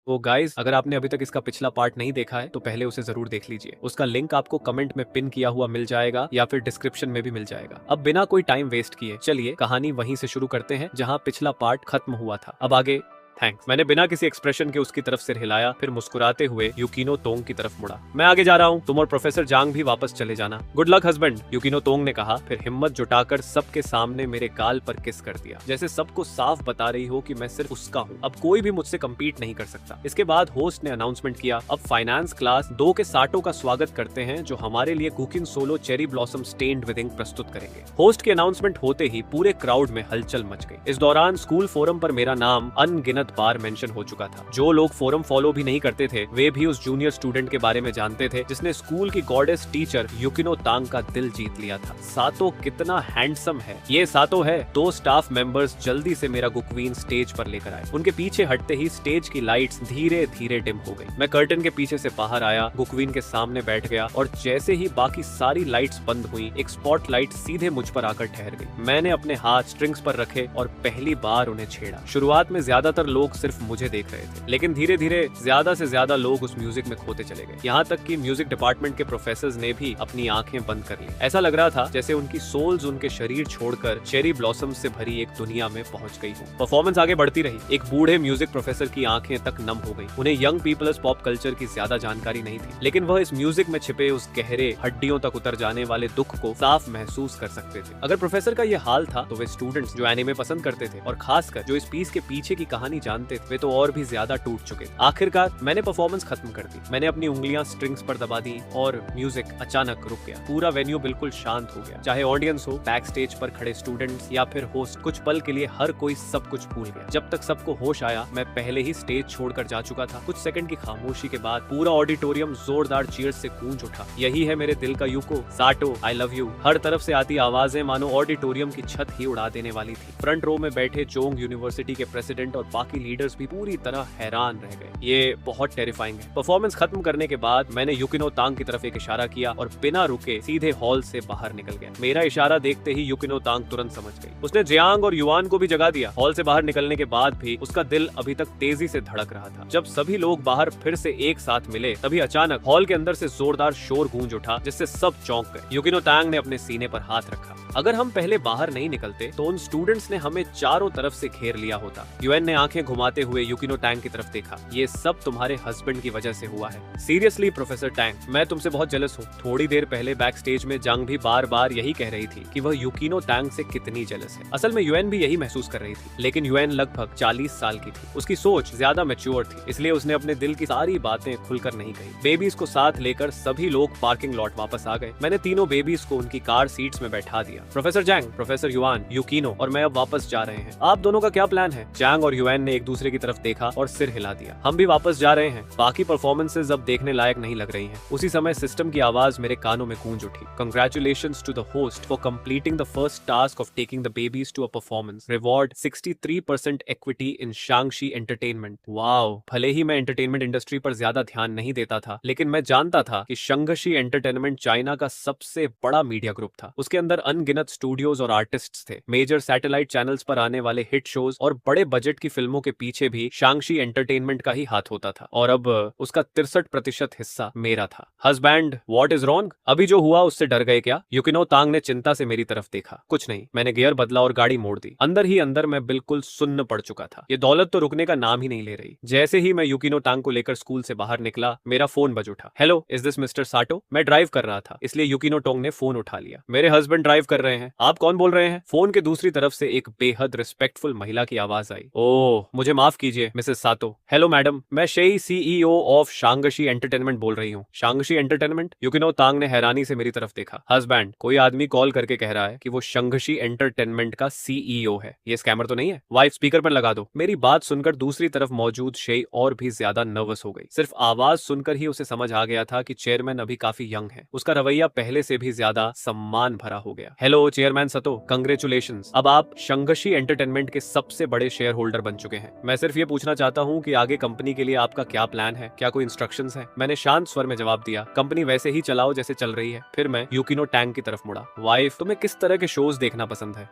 वो गाइस, अगर आपने अभी तक इसका पिछला पार्ट नहीं देखा है तो पहले उसे जरूर देख लीजिए। उसका लिंक आपको कमेंट में पिन किया हुआ मिल जाएगा या फिर डिस्क्रिप्शन में भी मिल जाएगा। अब बिना कोई टाइम वेस्ट किए चलिए कहानी वहीं से शुरू करते हैं जहां पिछला पार्ट खत्म हुआ था। अब आगे। थैंक्स। मैंने बिना किसी एक्सप्रेशन के उसकी तरफ सिर हिलाया, फिर मुस्कुराते हुए यूकिनो तोंग की तरफ मुड़ा। मैं आगे जा रहा हूँ, तुम और प्रोफेसर जांग भी वापस चले जाना। गुड लक हस्बैंड, यूकिनो तोंग ने कहा, फिर हिम्मत जुटाकर सबके सामने मेरे गाल पर किस कर दिया, जैसे सबको साफ बता रही हो कि मैं सिर्फ उसका हूँ, अब कोई भी मुझसे कम्पीट नहीं कर सकता। इसके बाद होस्ट ने अनाउंसमेंट किया, अब फाइनेंस क्लास 2 के साटो का स्वागत करते हैं जो हमारे लिए cooking solo cherry blossom stained with ink प्रस्तुत करेंगे। होस्ट के अनाउंसमेंट होते ही पूरे क्राउड में हलचल मच गई। इस दौरान स्कूल फोरम पर मेरा नाम अनगिनत बार मेंशन हो चुका था। जो लोग फोरम फॉलो भी नहीं करते थे वे भी उस जूनियर स्टूडेंट के बारे में जानते थे जिसने स्कूल की गॉडेस टीचर यूकिनो तांग का दिल जीत लिया था। सातो कितना हैंडसम है। ये सातो है। 2 स्टाफ मेंबर्स जल्दी से मेरा गुक्वीन स्टेज पर लेकर आए। उनके पीछे हटते ही स्टेज की लाइट्स धीरे धीरे डिम हो गई। मैं कर्टन के पीछे से बाहर आया, गुक्वीन के सामने बैठ गया और जैसे ही बाकी सारी लाइट्स बंद हुई, एक स्पॉटलाइट सीधे मुझ पर आकर ठहर गई। मैंने अपने हाथ स्ट्रिंग्स पर रखे और पहली बार उन्हें छेड़ा। शुरुआत में ज्यादातर लोग सिर्फ मुझे देख रहे थे, लेकिन धीरे धीरे ज्यादा से ज्यादा लोग उस म्यूजिक में खोते चले गए। यहाँ तक कि म्यूजिक डिपार्टमेंट के प्रोफेसर्स ने भी अपनी आंखें बंद कर ली। ऐसा लग रहा था जैसे उनकी सोल्स उनके शरीर छोड़कर चेरी ब्लॉसम से भरी एक दुनिया में पहुंच गई हो। परफॉर्मेंस आगे बढ़ती रही। एक बूढ़े म्यूजिक प्रोफेसर की आंखें तक नम हो गई। उन्हें यंग पीपल्स पॉप कल्चर की ज्यादा जानकारी नहीं थी, लेकिन वह इस म्यूजिक में छिपे उस गहरे हड्डियों तक उतर जाने वाले दुख को साफ महसूस कर सकते थे। अगर प्रोफेसर का ये हाल था तो वे स्टूडेंट्स जो एनिमे पसंद करते थे और खासकर जो इस पीस के पीछे की कहानी जानते थे वे तो और भी ज्यादा टूट चुके थे। आखिरकार मैंने परफॉर्मेंस खत्म कर दी। मैंने अपनी उंगलियां स्ट्रिंग्स पर दबा दी और म्यूजिक अचानक रुक गया। पूरा वेन्यू बिल्कुल शांत हो गया। चाहे ऑडियंस हो, बैक स्टेज पर खड़े स्टूडेंट्स या फिर होस्ट, कुछ पल के लिए हर कोई सब कुछ भूल गया। जब तक सबको होश आया मैं पहले ही स्टेज छोड़कर जा चुका था। कुछ सेकंड की खामोशी के बाद पूरा ऑडिटोरियम जोरदार चीयर्स से गूंज उठा। यही है मेरे दिल का यूको, साटो, आई लव यू। हर तरफ से आती आवाजें मानो ऑडिटोरियम की छत ही उड़ा देने वाली थी। फ्रंट रो में बैठे चोंग यूनिवर्सिटी के प्रेसिडेंट और बाकी लीडर्स भी पूरी तरह हैरान रह गए। ये बहुत टेरिफाइंग है। परफॉर्मेंस खत्म करने के बाद मैंने यूकिनो तांग की तरफ एक इशारा किया और बिना रुके सीधे हॉल से बाहर निकल गया। मेरा इशारा देखते ही यूकिनो तांग तुरंत समझ गई। उसने जियांग और युआन को भी जगा दिया। हॉल से बाहर निकलने के बाद भी उसका दिल अभी तक तेजी से धड़क रहा था। जब सभी लोग बाहर फिर से एक साथ मिले तभी अचानक हॉल के अंदर से जोरदार शोर गूंज उठा जिससे सब चौंक गए। यूकिनो तांग ने अपने सीने पर हाथ रखा। अगर हम पहले बाहर नहीं निकलते तो उन स्टूडेंट्स ने हमें चारों तरफ से घेर लिया होता। यूएन ने आंखें घुमाते हुए यूकिनो टैंग की तरफ देखा। ये सब तुम्हारे हस्बैंड की वजह से हुआ है। सीरियसली प्रोफेसर टैंग, मैं तुमसे बहुत जेलस हूँ। थोड़ी देर पहले बैक स्टेज में जंग भी बार बार यही कह रही थी कि वह यूकिनो टैंग से कितनी जेलस है। असल में यूएन भी यही महसूस कर रही थी, लेकिन यूएन लगभग 40 साल की थी। उसकी सोच ज्यादा मैच्योर थी, इसलिए उसने अपने दिल की सारी बातें खुलकर नहीं कही। बेबीज को साथ लेकर सभी लोग पार्किंग लॉट वापस आ गए। मैंने तीनों बेबीज को उनकी कार सीट्स में बैठा दिया। प्रोफेसर जैंग, प्रोफेसर युआन, यूकिनो और मैं अब वापस जा रहे हैं। आप दोनों का क्या प्लान है? जैंग और युआन ने एक दूसरे की तरफ देखा और सिर हिला दिया। हम भी वापस जा रहे हैं। बाकी परफॉर्मेंसेज अब देखने लायक नहीं लग रही हैं। उसी समय सिस्टम की आवाज मेरे कानों में गूंज उठी। Congratulations to the host for completing the first task of taking the babies to a performance. Reward 63% equity in Shangxi Entertainment. Wow, भले ही मैं एंटरटेनमेंट इंडस्ट्री पर ज्यादा ध्यान नहीं देता था, लेकिन मैं जानता था कि शंघशी एंटरटेनमेंट चाइना का सबसे बड़ा मीडिया ग्रुप था। उसके अंदर अनगिनत स्टूडियोज और आर्टिस्ट्स थे। मेजर सैटेलाइट चैनल्स पर आने वाले हिट शोज और बड़े बजट की फिल्मों के पीछे भी शांगशी एंटरटेनमेंट का ही हाथ होता था और अब उसका 63% हिस्सा मेरा था। Husband, what is wrong? अभी जो हुआ उससे डर गए क्या? यूकिनो तांग ने चिंता से मेरी तरफ देखा। कुछ नहीं, मैंने गियर बदला और गाड़ी मोड़ दी। अंदर ही अंदर मैं बिल्कुल सुन्न पड़ चुका था। ये दौलत तो रुकने का नाम ही नहीं ले रही। जैसे ही मैं यूकिनो तांग को लेकर स्कूल से बाहर निकला मेरा फोन बज उठा। हेलो, इज दिस मिस्टर साटो? मैं ड्राइव कर रहा था, इसलिए यूकिनो टोंग ने फोन उठा लिया। मेरे हस्बैंड ड्राइव कर रहे हैं। आप कौन बोल रहे हैं? फोन के दूसरी तरफ से एक बेहद रिस्पेक्टफुल महिला की आवाज आई। ओह, मुझे माफ कीजिए मिसेस सातो। हेलो मैडम, मैं शेई सीईओ ऑफ शांगशी एंटरटेनमेंट बोल रही हूँ। शांगशी एंटरटेनमेंट? यूकिनो तांग ने हैरानी से मेरी तरफ देखा। हस्बैंड, कोई आदमी कॉल करके कह रहा है कि वो शंघशी एंटरटेनमेंट का सीईओ है। ये स्कैमर तो नहीं है? वाइफ, स्पीकर पर लगा दो। मेरी बात सुनकर दूसरी तरफ मौजूद शेई और भी ज्यादा नर्वस हो गई। सिर्फ आवाज सुनकर ही उसे समझ आ गया था कि चेयरमैन अभी काफी यंग है। उसका रवैया पहले से भी ज्यादा सम्मान भरा हो गया। हेलो चेयरमैन सतो, कंग्रेचुलेशंस, अब आप शंघशी एंटरटेनमेंट के सबसे बड़े शेयर होल्डर बन चुके हैं। मैं सिर्फ ये पूछना चाहता हूँ कि आगे कंपनी के लिए आपका क्या प्लान है, क्या कोई इंस्ट्रक्शंस है? मैंने शांत स्वर में जवाब दिया, कंपनी वैसे ही चलाओ जैसे चल रही है। फिर मैं यूकिनो टैंग की तरफ मुड़ा। वाइफ, तुम्हें किस तरह के शोज देखना पसंद है?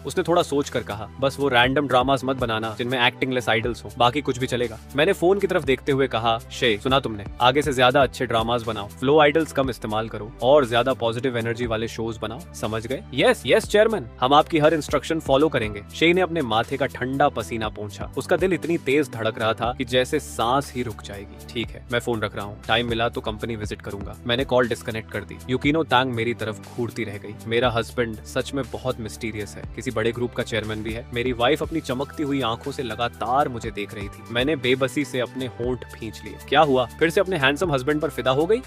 उसने थोड़ा सोच कर कहा, बस वो रैंडम ड्रामास मत बनाना जिनमें एक्टिंगलेस आइडल्स हो, बाकी कुछ भी चलेगा। मैंने फोन की तरफ देखते हुए कहा, शे सुना तुमने, आगे से ज्यादा अच्छे ड्रामास बनाओ, फ्लो आइडल्स कम इस्तेमाल करो और ज्यादा पॉजिटिव एनर्जी वाले शोज बनाओ, समझ गए? यस यस चेयरमैन, हम आपकी हर इंस्ट्रक्शन फॉलो करेंगे। शे ने अपने माथे का ठंडा पसीना पोंछा। उसका दिल इतनी तेज धड़क रहा था कि जैसे सांस ही रुक जाएगी। ठीक है, मैं फोन रख रहा हूँ, टाइम मिला तो कंपनी विजिट करूंगा। मैंने कॉल डिस्कनेक्ट कर दी। यूकिनो टैंग मेरी तरफ घूरती रह गई। मेरा हस्बैंड सच में बहुत मिस्टीरियस है, किसी बड़े ग्रुप का चेयरमैन भी है। मेरी वाइफ अपनी चमकती हुई आंखों से लगातार मुझे देख रही थी। मैंने बेबसी से अपने होंठ खींच लिए। क्या हुआ, फिर से अपने हैंडसम हस्बैंड पर फिदा हो गई?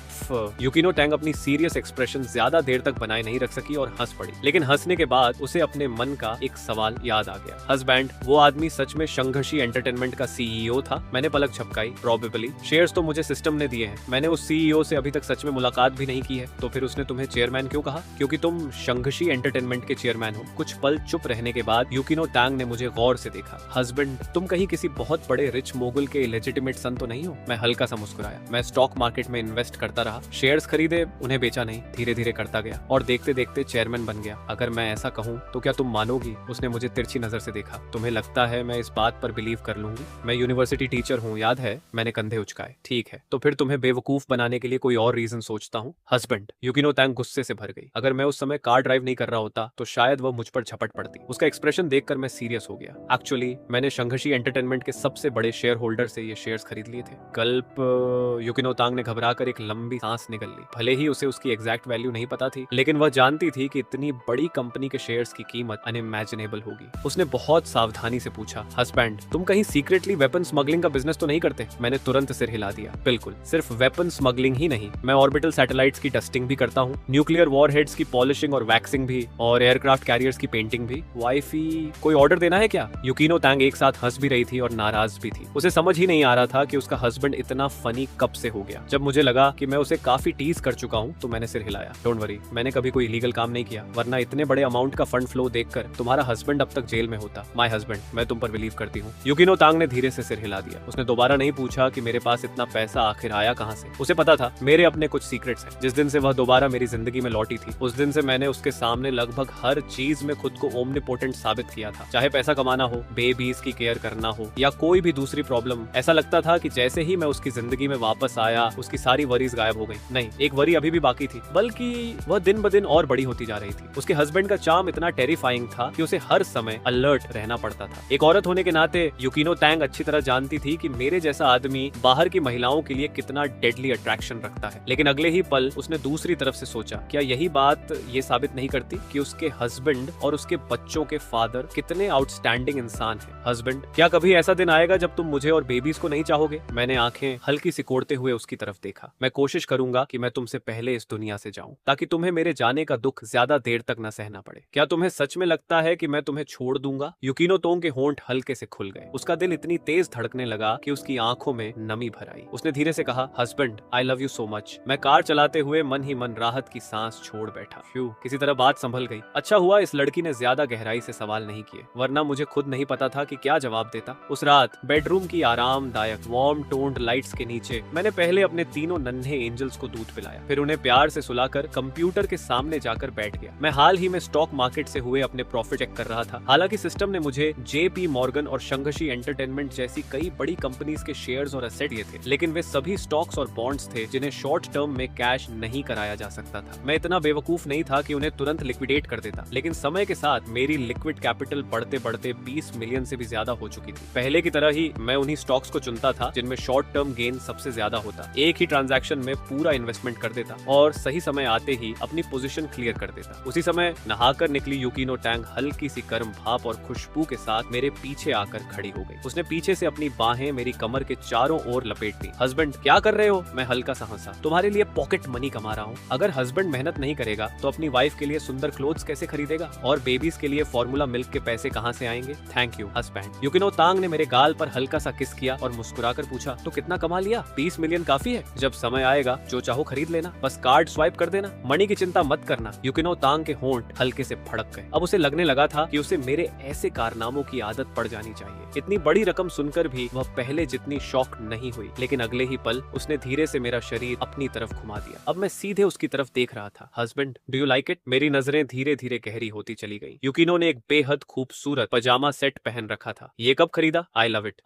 यूकिनो टैंग अपनी सीरियस एक्सप्रेशन ज्यादा देर तक बनाए नहीं रख सकी और हंस पड़ी। लेकिन हंसने के बाद उसे अपने मन का एक सवाल याद आ गया। हस्बैंड, वो आदमी सच में शंघशी एंटरटेनमेंट का सीईओ था? मैंने पलक झपकाई। प्रोबेबली। शेयर्स तो मुझे सिस्टम ने दिए हैं, मैंने उस सीईओ से अभी तक सच में मुलाकात भी नहीं की है। तो फिर उसने तुम्हें चेयरमैन क्यों कहा? क्योंकि तुम शंघशी एंटरटेनमेंट के चेयरमैन हो। कुछ पल चुप रहने के बाद यूकिनो टैंग ने मुझे गौर से देखा। हस्बैंड, तुम कहीं किसी बहुत बड़े रिच मोगल के इलेजिटिमेट सन तो नहीं हो? मैं हल्का सा मुस्कुराया। मैं स्टॉक मार्केट में इन्वेस्ट करता रहा, शेयर्स खरीदे, उन्हें बेचा नहीं, धीरे धीरे करता गया और देखते देखते चेयरमैन बन गया। अगर मैं ऐसा कहूँ तो क्या तुम मानोगी? उसने मुझे तिरछी नजर से देखा। तुम्हें लगता है मैं इस बात पर बिलीव कर लूंगी? मैं यूनिवर्सिटी टीचर हूँ, याद है? मैंने कंधे उचकाए। ठीक है, तो फिर तुम्हें बेवकूफ बनाने के लिए कोई और रीजन सोचता हूँ। हस्बैंड, यूकिनो टैंग गुस्से से भर गई। अगर मैं उस समय कार ड्राइव नहीं कर रहा होता तो शायद वह मुझ पर झपट पड़ती। उसका एक्सप्रेशन देखकर मैं सीरियस हो गया। एक्चुअली मैंने शंघशी एंटरटेनमेंट के सबसे बड़े शेयर होल्डर से ये शेयर्स खरीद लिए थे। गल्प। यूकिनो टैंग ने घबराकर एक लंबी सांस निकल ली। भले ही उसे उसकी एग्जैक्ट वैल्यू नहीं पता थी, लेकिन वह जानती थी कि इतनी बड़ी कंपनी के शेयर्स की कीमत अनइमेजिनेबल होगी। उसने बहुत सावधानी से पूछा, हस्बैंड, तुम कहीं सीक्रेटली वेपन स्मगलिंग का बिजनेस तो नहीं करते? मैंने तुरंत सिर हिला दिया। बिल्कुल, सिर्फ वेपन स्मगलिंग ही नहीं, मैं ऑर्बिटल सैटेलाइट्स की टेस्टिंग भी करता हूँ, न्यूक्लियर वॉरहेड्स की पॉलिशिंग और वैक्सिंग भी, और एयरक्राफ्ट कैरियर्स की पेंटिंग भी। वाइफी, कोई ऑर्डर देना है क्या? यूकिनो टैंग एक साथ हंस भी रही थी और नाराज भी थी। उसे समझ ही नहीं आ रहा था कि उसका हस्बैंड इतना फनी कब से हो गया। जब मुझे लगा कि मैं उसे काफी टीज कर चुका हूँ तो मैंने सिर हिलाया। डोंट वरी, मैंने कभी कोई इलीगल काम नहीं किया, वरना इतने बड़े अमाउंट का फंड फ्लो देखकर तुम्हारा हस्बैंड अब तक जेल में होता। माय हस्बैंड, मैं तुम पर बिलीव करती हूँ। यूकिनो टैंग ने धीरे से सिर हिला दिया। उसने दोबारा नहीं पूछा कि मेरे पास इतना पैसा आखिर आया कहाँ से। उसे पता था मेरे अपने कुछ सीक्रेट्स हैं। जिस दिन से वह दोबारा मेरी जिंदगी में लौटी थी, उस दिन से मैंने उसके सामने लगभग हर चीज में खुद को ओमनिपोटेंट साबित किया था। चाहे पैसा कमाना हो, बेबीज की केयर करना हो, या कोई भी दूसरी प्रॉब्लम। ऐसा लगता था कि जैसे ही मैं उसकी जिंदगी में वापस आया, उसकी सारी वरीज गायब हो गई। नहीं, एक वरी अभी भी बाकी थी, बल्कि वह दिन ब दिन और बड़ी होती जा रही थी। उसके हस्बैंड का चार्म इतना टेरिफाइंग था कि उसे हर समय अलर्ट रहना पड़ता था। एक औरत होने के नाते यूकिनो टैंग अच्छी तरह जानती थी कि मेरे जैसा आदमी बाहर की महिलाओं के लिए कितना डेडली अट्रैक्शन रखता है। लेकिन अगले ही पल उसने दूसरी तरफ से सोचा, क्या यही बात ये साबित नहीं करती कि उसके हस्बैंड और उसके बच्चों के फादर कितने आउटस्टैंडिंग इंसान हैं? हस्बैंड, क्या कभी ऐसा दिन आएगा जब तुम मुझे और बेबीज को नहीं चाहोगे? मैंने आंखें हल्की सिकोड़ते हुए उसकी तरफ देखा। मैं कोशिश करूंगा कि मैं तुमसे पहले इस दुनिया से जाऊं, ताकि तुम्हें मेरे जाने का दुख ज्यादा देर तक न सहना पड़े। क्या तुम्हें सच में लगता है कि मैं तुम्हें छोड़ दूंगा? यूकिनो टैंग के होंठ हल्के से खुल गए। उसका दिल इतनी तेज धड़कने लगा कि उसकी आंखों में नमी भर आई। उसने धीरे से कहा, husband, I love you so much. मैं कार चलाते हुए मन ही मन राहत की सांस छोड़ बैठा। फ्यू, किसी तरह बात संभल गई। अच्छा हुआ इस लड़की ने ज्यादा गहराई से सवाल नहीं किए, वरना मुझे खुद नहीं पता था कि क्या जवाब देता। उस रात बेडरूम की आरामदायक वार्म टोन्ड लाइट्स के नीचे मैंने पहले अपने तीनों नन्हे एंजल्स को दूध पिलाया, फिर उन्हें प्यार से सुलाकर कंप्यूटर के सामने जाकर बैठ गया। मैं हाल ही में स्टॉक मार्केट से हुए अपने प्रॉफिट चेक कर रहा था। हालांकि सिस्टम ने मुझे जेपी मॉर्गन और शंघशी एंटरटेनमेंट जैसी कई बड़ी कंपनीज के शेयर्स और एसेट दिए थे, लेकिन वे सभी स्टॉक्स और बॉन्ड्स थे जिन्हें शॉर्ट टर्म में कैश नहीं कराया जा सकता था। मैं इतना बेवकूफ नहीं था कि उन्हें तुरंत लिक्विडेट कर देता, लेकिन समय के साथ मेरी लिक्विड कैपिटल बढ़ते बढ़ते 20 मिलियन से भी ज्यादा हो चुकी थी। पहले की तरह ही मैं उन्हीं स्टॉक्स को चुनता था जिनमें शॉर्ट टर्म गेन सबसे ज्यादा होता। एक ही ट्रांजैक्शन में पूरा इन्वेस्टमेंट कर देता और सही समय आते ही अपनी पोजीशन क्लियर कर देता। उसी समय नहाकर निकली यूकिनो टैंग हल्की सी गर्म भाप और खुशबू के साथ मेरे पीछे आकर खड़ी हो गई। उसने पीछे से अपनी बाहें मेरी कमर के चारों ओर लपेट दी। हस्बैंड, क्या कर रहे हो? मैं हल्का सा हंसा। तुम्हारे लिए पॉकेट मनी कमा रहा हूँ। अगर हस्बैंड मेहनत नहीं करेगा तो अपनी वाइफ के लिए सुंदर क्लोथ्स कैसे खरीदेगा? और बेबीज के लिए फॉर्मूला मिल्क के पैसे कहाँ से आएंगे? Thank you husband. Yukino Tang ने मेरे गाल पर हल्का सा किस किया और मुस्कुराकर पूछा, तो कितना कमा लिया? 20 मिलियन काफी है। जब समय आएगा जो चाहो खरीद लेना, बस कार्ड स्वाइप कर देना। मनी की चिंता मत करना। यूकिनो युकिनो तांग के होंठ हल्के से फड़क गए। अब उसे लगने लगा था कि उसे मेरे ऐसे कारनामों की आदत पड़ जानी चाहिए। इतनी बड़ी रकम सुनकर भी वह पहले जितनी शॉक नहीं हुई, लेकिन अगले ही पल उसने धीरे से मेरा शरीर अपनी तरफ घुमा दिया। अब मैं सीधे उसकी तरफ देख रहा था। Husband, do you like it? मेरी नजरें धीरे धीरे गहरी होती चली गई। युकिनो ने एक बेहद खूबसूरत पजामा सेट पहन रखा था। ये कब खरीदा? I love it.